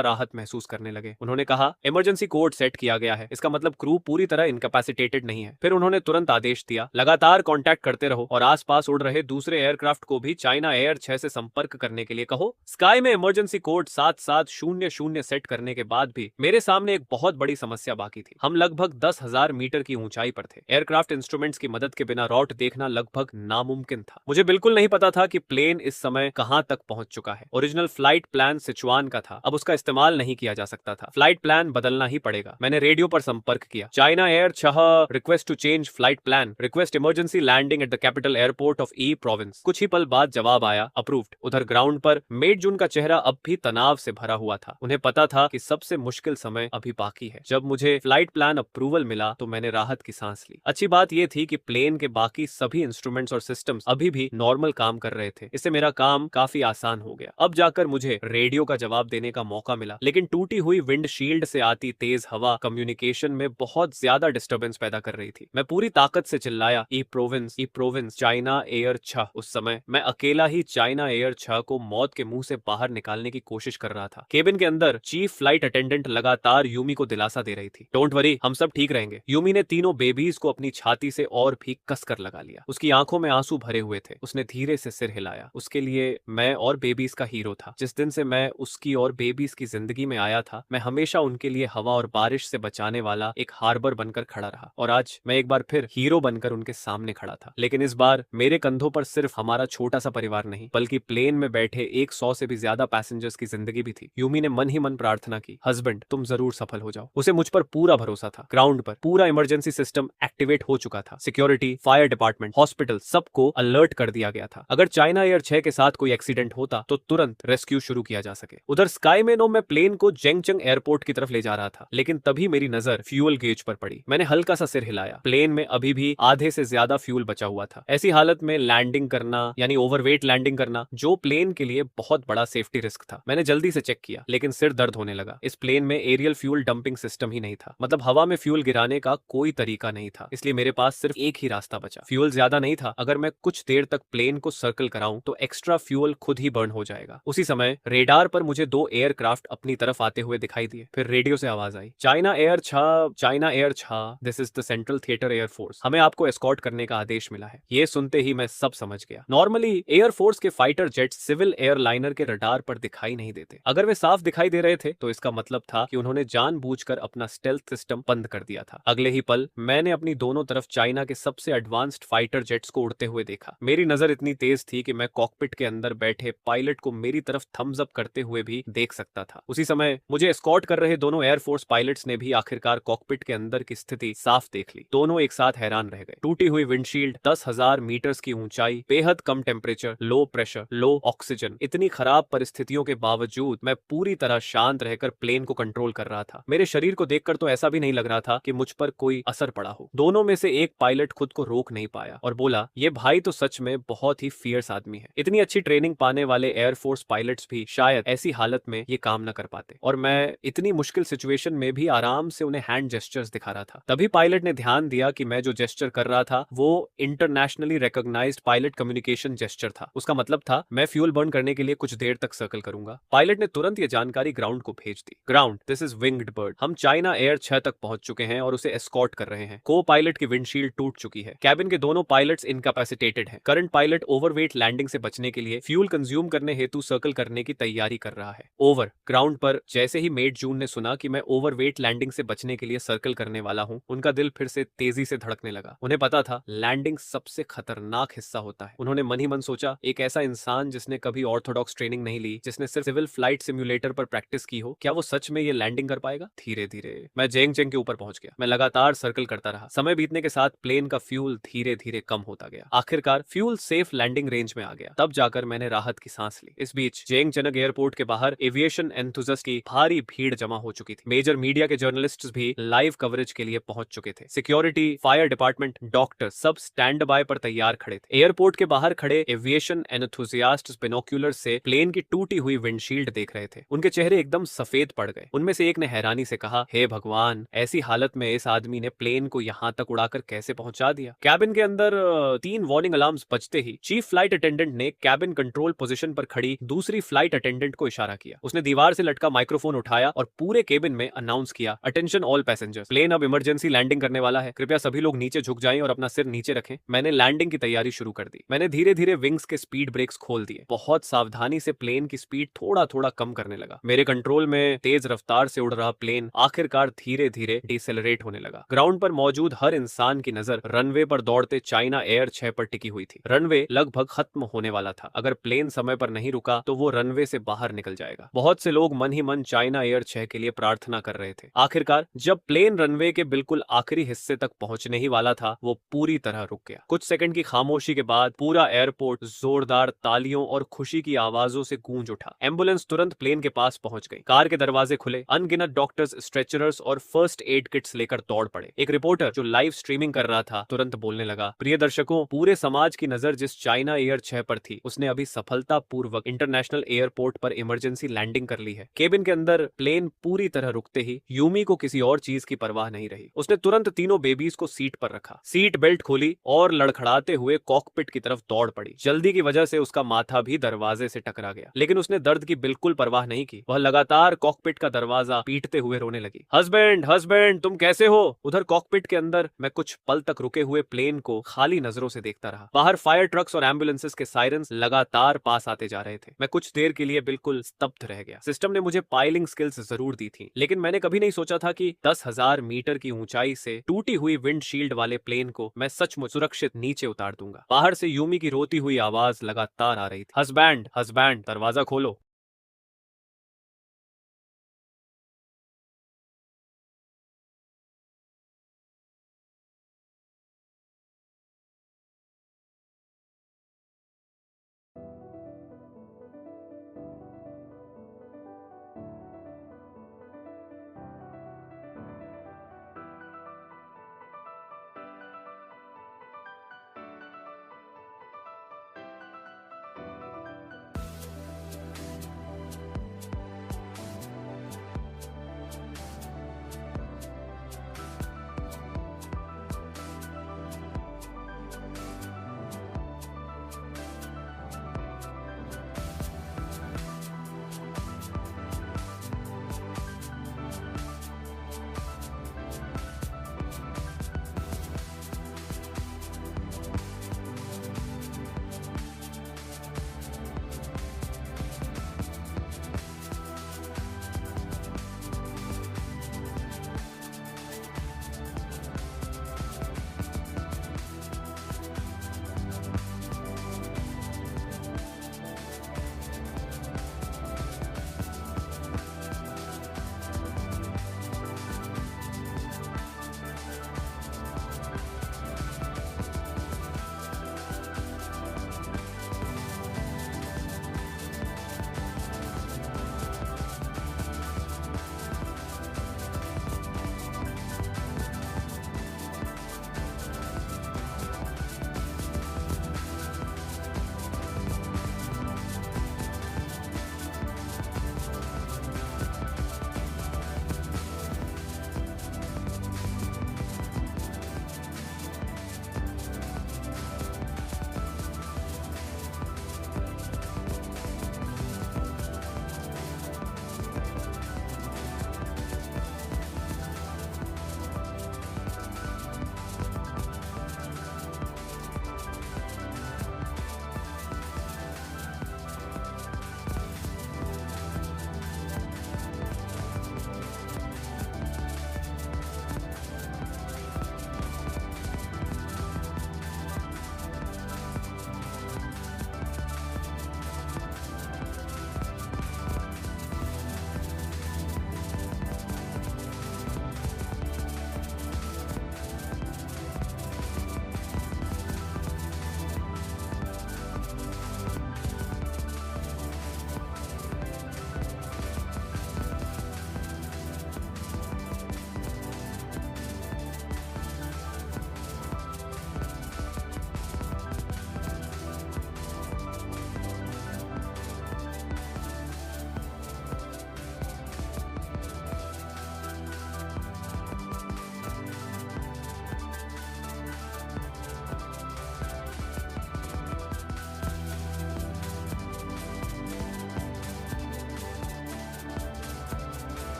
राहत महसूस करने लगे। उन्होंने कहा, इमरजेंसी कोड सेट किया गया है। इसका मतलब क्रू पूरी तरह इनकैपेसिटेटेड नहीं है। फिर उन्होंने तुरंत आदेश दिया, लगातार कांटेक्ट करते रहो और आसपास उड़ रहे दूसरे एयरक्राफ्ट को भी चाइना एयर 6 से संपर्क करने के लिए कहो। स्काई में इमरजेंसी कोड 7700 सेट करने के बाद भी मेरे सामने एक बहुत बड़ी समस्या बाकी थी। हम लगभग 10,000 मीटर की ऊंचाई पर थे। एयरक्राफ्ट इंस्ट्रूमेंट्स की मदद के बिना रॉट देखना लगभग नामुमकिन था। मुझे बिल्कुल नहीं पता था कि प्लेन इस समय कहां तक पहुंच चुका है। ओरिजिनल फ्लाइट प्लान सिचुआन का था, अब उसका इस्तेमाल नहीं किया जा सकता था। फ्लाइट प्लान बदलना ही पड़ेगा। मैंने रेडियो पर संपर्क किया। China air 6, request to change flight plan, request emergency landing at the capital airport of E province. कुछ ही पल बाद जवाब आया, अप्रूव्ड। उधर ग्राउंड पर मेट जून का चेहरा अब भी तनाव से भरा हुआ था। उन्हें पता था कि सबसे मुश्किल समय अभी बाकी है। जब मुझे फ्लाइट प्लान अप्रूवल मिला तो मैंने राहत की सांस ली। अच्छी बात यह थी कि प्लेन के बाकी सभी इंस्ट्रूमेंट्स और सिस्टम्स अभी भी नॉर्मल काम कर रहे थे। इससे मेरा काम काफी आसान हो गया। अब जाकर मुझे रेडियो का जवाब देने का मौका मिला, लेकिन टूटी हुई विंडशील्ड से आती तेज हवा कम्युनिकेशन में बहुत ज्यादा डिस्टर्बेंस पैदा कर रही थी। मैं पूरी ताकत से चिल्लाया, ई प्रोविंस, चाइना एयर 6। उस समय मैं अकेला ही चाइना एयर 6 को मौत के मुंह से बाहर निकालने की कोशिश कर रहा था। केबिन के अंदर चीफ फ्लाइट अटेंडेंट लगातार यूमी को दिलासा दे रही थी, डोंट वरी, हम सब ठीक रहेंगे। यूमी ने तीनों बेबीज को अपनी छाती से और भी कसकर लगा लिया। उसकी आंखों में आंसू भरे हुए थे। उसने धीरे से सिर हिलाया। उसके लिए मैं और बेबीज का हीरो था। जिस दिन से मैं उसकी और बेबीज की जिंदगी में आया था, मैं हमेशा उनके लिए हवा और बारिश से बचाने वाला एक हार्बर बनकर खड़ा रहा। और आज मैं एक बार फिर हीरो बनकर उनके सामने खड़ा था। लेकिन इस बार मेरे कंधों पर सिर्फ हमारा छोटा सा परिवार नहीं, बल्कि प्लेन में बैठे 100 से भी ज्यादा पैसेंजर्स की जिंदगी भी थी। यूमी ने मन ही मन प्रार्थना की, हस्बैंड तुम जरूर सफल हो जाओ। उसे मुझ पर पूरा भरोसा था। ग्राउंड पर पूरा इमरजेंसी सिस्टम एक्टिवेट हो चुका था। सिक्योरिटी, फायर डिपार्टमेंट, हॉस्पिटल, सबको अलर्ट कर दिया गया था। अगर चाइना एयर 6 के साथ कोई एक्सीडेंट होता तो तुरंत रेस्क्यू शुरू किया जा सके। उधर स्काई में मैं प्लेन को जेंगचंग एयरपोर्ट की तरफ ले जा रहा था, लेकिन तभी मेरी नजर फ्यूल गेज पर पड़ी। मैंने हल्का सा सिर हिलाया। प्लेन में अभी भी आधे से ज्यादा फ्यूल बचा हुआ था। ऐसी हालत में लैंडिंग करना यानी ओवरवेट लैंडिंग करना, जो प्लेन के लिए बहुत बड़ा सेफ्टी रिस्क था। मैंने जल्दी से चेक किया, लेकिन सिर दर्द होने लगा। इस प्लेन में एरियल फ्यूल डंपिंग सिस्टम ही नहीं था, मतलब हवा में फ्यूल गिराने का कोई तरीका नहीं था। इसलिए मेरे पास सिर्फ एक ही रास्ता बचा। फ्यूल ज्यादा नहीं था। अगर मैं कुछ देर तक प्लेन को सर्कल कराऊं तो एक्स्ट्रा फ्यूल खुद ही बर्न हो जाएगा। उसी समय रेडार पर मुझे 2 एयरक्राफ्ट अपनी तरफ आते हुए दिखाई दिए। फिर रेडियो से आवाज आई, China air 6, this is the central theatre air force. हमें आपको एस्कॉर्ट करने का आदेश मिला है। ये सुनते ही मैं सब समझ गया। नॉर्मली एयरफोर्स के फाइटर जेट सिविल एयरलाइनर के रडार पर दिखाई नहीं देते। अगर वे साफ दिखाई दे रहे थे तो इसका मतलब था कि उन्होंने जानबूझकर अपना स्टेल्थ सिस्टम बंद कर दिया था। अगले ही पल मैंने अपनी दोनों तरफ चाइना के सबसे एडवांस्ड फाइटर जेट्स को उड़ते हुए देखा। मेरी नजर इतनी तेज थी कि मैं कॉकपिट के अंदर बैठे पायलट को मेरी तरफ थम्स अप करते हुए भी देख सकता था। उसी समय मुझे एस्कॉर्ट कर रहे दोनों एयरफोर्स पायलट्स ने भी आखिरकार कॉकपिट के अंदर की स्थिति साफ देख ली। दोनों एक साथ हैरान रह गए। टूटी हुई विंडशील्ड, 10,000 मीटर्स की ऊंचाई, बेहद कम टेम्परेचर, लो प्रेशर, लो ऑक्सीजन, इतनी खराब परिस्थितियों के बावजूद मैं पूरी तरह शांत रहकर प्लेन को कंट्रोल कर रहा था। मेरे शरीर शरीर को देखकर तो ऐसा भी नहीं लग रहा था कि मुझ पर कोई असर पड़ा हो। दोनों में से एक पायलट खुद को रोक नहीं पाया और बोला, ये भाई तो सच में बहुत ही फियर्स आदमी है। इतनी अच्छी ट्रेनिंग पाने वाले एयरफोर्स पायलट्स भी शायद ऐसी हालत में ये काम न कर पाते, और मैं इतनी मुश्किल सिचुएशन में भी आराम से उन्हें हैंड जेस्चर्स दिखा रहा था। तभी पायलट ने ध्यान दिया कि मैं जो जेस्चर कर रहा था वो internationally recognised pilot communication gesture था। उसका मतलब था मैं फ्यूल बर्न करने के लिए कुछ देर तक सर्कल करूंगा। पायलट ने तुरंत ये जानकारी ग्राउंड को भेज दी। Ground, this is winged bird. हम चाइना एयर 6 तक पहुंच चुके हैं और उसे एस्कॉर्ट कर रहे हैं। को पायलट की विंडशील्ड टूट चुकी है। कैबिन के दोनों पायलट्स इनकैपेसिटेटेड हैं। करंट पायलट ओवरवेट लैंडिंग से बचने के लिए फ्यूल कंज्यूम करने हेतु सर्कल करने की तैयारी कर रहा है। ओवर। ग्राउंड पर जैसे ही मेट जून ने सुना कि मैं ओवरवेट लैंडिंग से बचने के लिए सर्कल करने वाला हूं, उनका दिल फिर से तेजी से धड़कने लगा। उन्हें पता था लैंडिंग सबसे खतरनाक हिस्सा होता है। उन्होंने मन ही मन सोचा, एक ऐसा इंसान जिसने कभी ऑर्थोडॉक्स ट्रेनिंग नहीं ली, जिसने सिर्फ सिविल फ्लाइट सिम्युलेटर पर प्रैक्टिस की हो, क्या वो सच में ये लैंडिंग कर पाएगा? धीरे धीरे मैं जेंग चेंग के ऊपर पहुंच गया। मैं लगातार सर्कल करता रहा। समय बीतने के साथ प्लेन का फ्यूल धीरे धीरे कम होता गया। आखिरकार फ्यूल सेफ लैंडिंग रेंज में आ गया। तब जाकर मैंने राहत की सांस ली। इस बीच जेंग चनग एयरपोर्ट के बाहर एविएशन एंथुसियास्ट की भारी भीड़ जमा हो चुकी थी। मेजर मीडिया के जर्नलिस्ट्स भी लाइव कवरेज के लिए पहुंच चुके थे। सिक्योरिटी, फायर डिपार्टमेंट, डॉक्टर सब स्टैंड बाय पर तैयार खड़े थे। एयरपोर्ट के बाहर खड़े एविएशन एंथुसियास्ट्स बिनोक्यूलर्स से प्लेन की टूटी हुई विंडशील्ड देख रहे थे। उनके चेहरे एकदम सफेद पड़ गए। उनमें से एक ने हैरानी से कहा, हे भगवान, ऐसी हालत में इस आदमी ने प्लेन को यहां तक उड़ाकर कैसे पहुंचा दिया? कैबिन के अंदर 3 वार्निंग अलार्म्स बजते ही चीफ फ्लाइट अटेंडेंट ने कैबिन कंट्रोल पोजीशन पर खड़ी दूसरी फ्लाइट अटेंडेंट को इशारा किया। उसने दीवार से लटका माइक्रोफोन उठाया और पूरे केबिन में अनाउंस किया, अटेंशन ऑल पैसेंजर्स, प्लेन अब इमरजेंसी लैंडिंग करने वाला है। कृपया सभी लोग नीचे झुक जाएं और अपना सिर नीचे रखें। मैंने लैंडिंग की तैयारी शुरू कर दी। मैंने धीरे धीरे विंग्स के स्पीड ब्रेक्स खोल दिए। बहुत सावधानी से प्लेन की स्पीड थोड़ा थोड़ा कम करने लगा। मेरे कंट्रोल में तेज रफ्तार से उड़ रहा प्लेन आखिरकार धीरे धीरे डिसेलरेट होने लगा। ग्राउंड पर मौजूद हर इंसान की नजर रनवे पर दौड़ते चाइना एयर 6 पर टिकी हुई थी। रनवे लगभग खत्म होने वाला था। अगर प्लेन समय पर नहीं रुका तो वो रनवे से बाहर निकल जाएगा। बहुत से लोग मन ही मन चाइना एयर 6 के लिए प्रार्थना कर रहे थे। आखिरकार जब प्लेन रनवे के बिल्कुल आखिरी हिस्से तक पहुंचने ही वाला था, वो पूरी तरह रुक गया। कुछ सेकंड की खामोशी के बाद पूरा एयरपोर्ट जोरदार तालियों और खुशी की आवाजों से गूंज उठा। एम्बुलेंस तुरंत प्लेन के पास पहुंच गई। कार के दरवाजे खुले। अनगिनत डॉक्टर्स स्ट्रेचरर्स और फर्स्ट एड किट्स लेकर दौड़ पड़े। एक रिपोर्टर जो लाइव स्ट्रीमिंग कर रहा था तुरंत बोलने लगा, प्रिय दर्शकों, पूरे समाज की नजर जिस चाइना एयर 6 पर थी, उसने अभी सफलतापूर्वक इंटरनेशनल एयरपोर्ट पर इमरजेंसी लैंडिंग कर ली है। केबिन के अंदर प्लेन पूरी तरह रुकते ही यूमी को किसी और चीज की परवाह नहीं रही। उसने तुरंत तीनों बेबीज को सीट पर रखा, सीट बेल्ट खोली और लड़खड़ाते हुए कॉकपिट की तरफ दौड़ पड़ी। जल्दी की वजह से उसका माथा भी दरवाजे से टकरा गया, लेकिन उसने दर्द की बिल्कुल परवाह नहीं की। वह लगातार कॉकपिट का दरवाजा पीटते हुए रोने लगी। हस्बैंड, हस्बैंड, तुम कैसे हो? उधर कॉकपिट के अंदर मैं कुछ पल तक रुके हुए प्लेन को खाली नजरों से देखता रहा। बाहर फायर ट्रक्स और एम्बुलेंसेस के सायरन्स लगातार पास आते जा रहे थे। मैं कुछ देर के लिए बिल्कुल स्तब्ध रह गया। सिस्टम ने मुझे पाइलिंग स्किल्स जरूर दी थी, लेकिन मैंने कभी नहीं सोचा था कि 10,000 मीटर की ऊंचाई से टूटी हुई विंडशील्ड वाले प्लेन को मैं सचमुच सुरक्षित नीचे उतार दूंगा। बाहर से यूमी की रोती हुई आवाज लगातार आ रही थी, हस्बैंड, हस्बैंड, दरवाजा खोलो।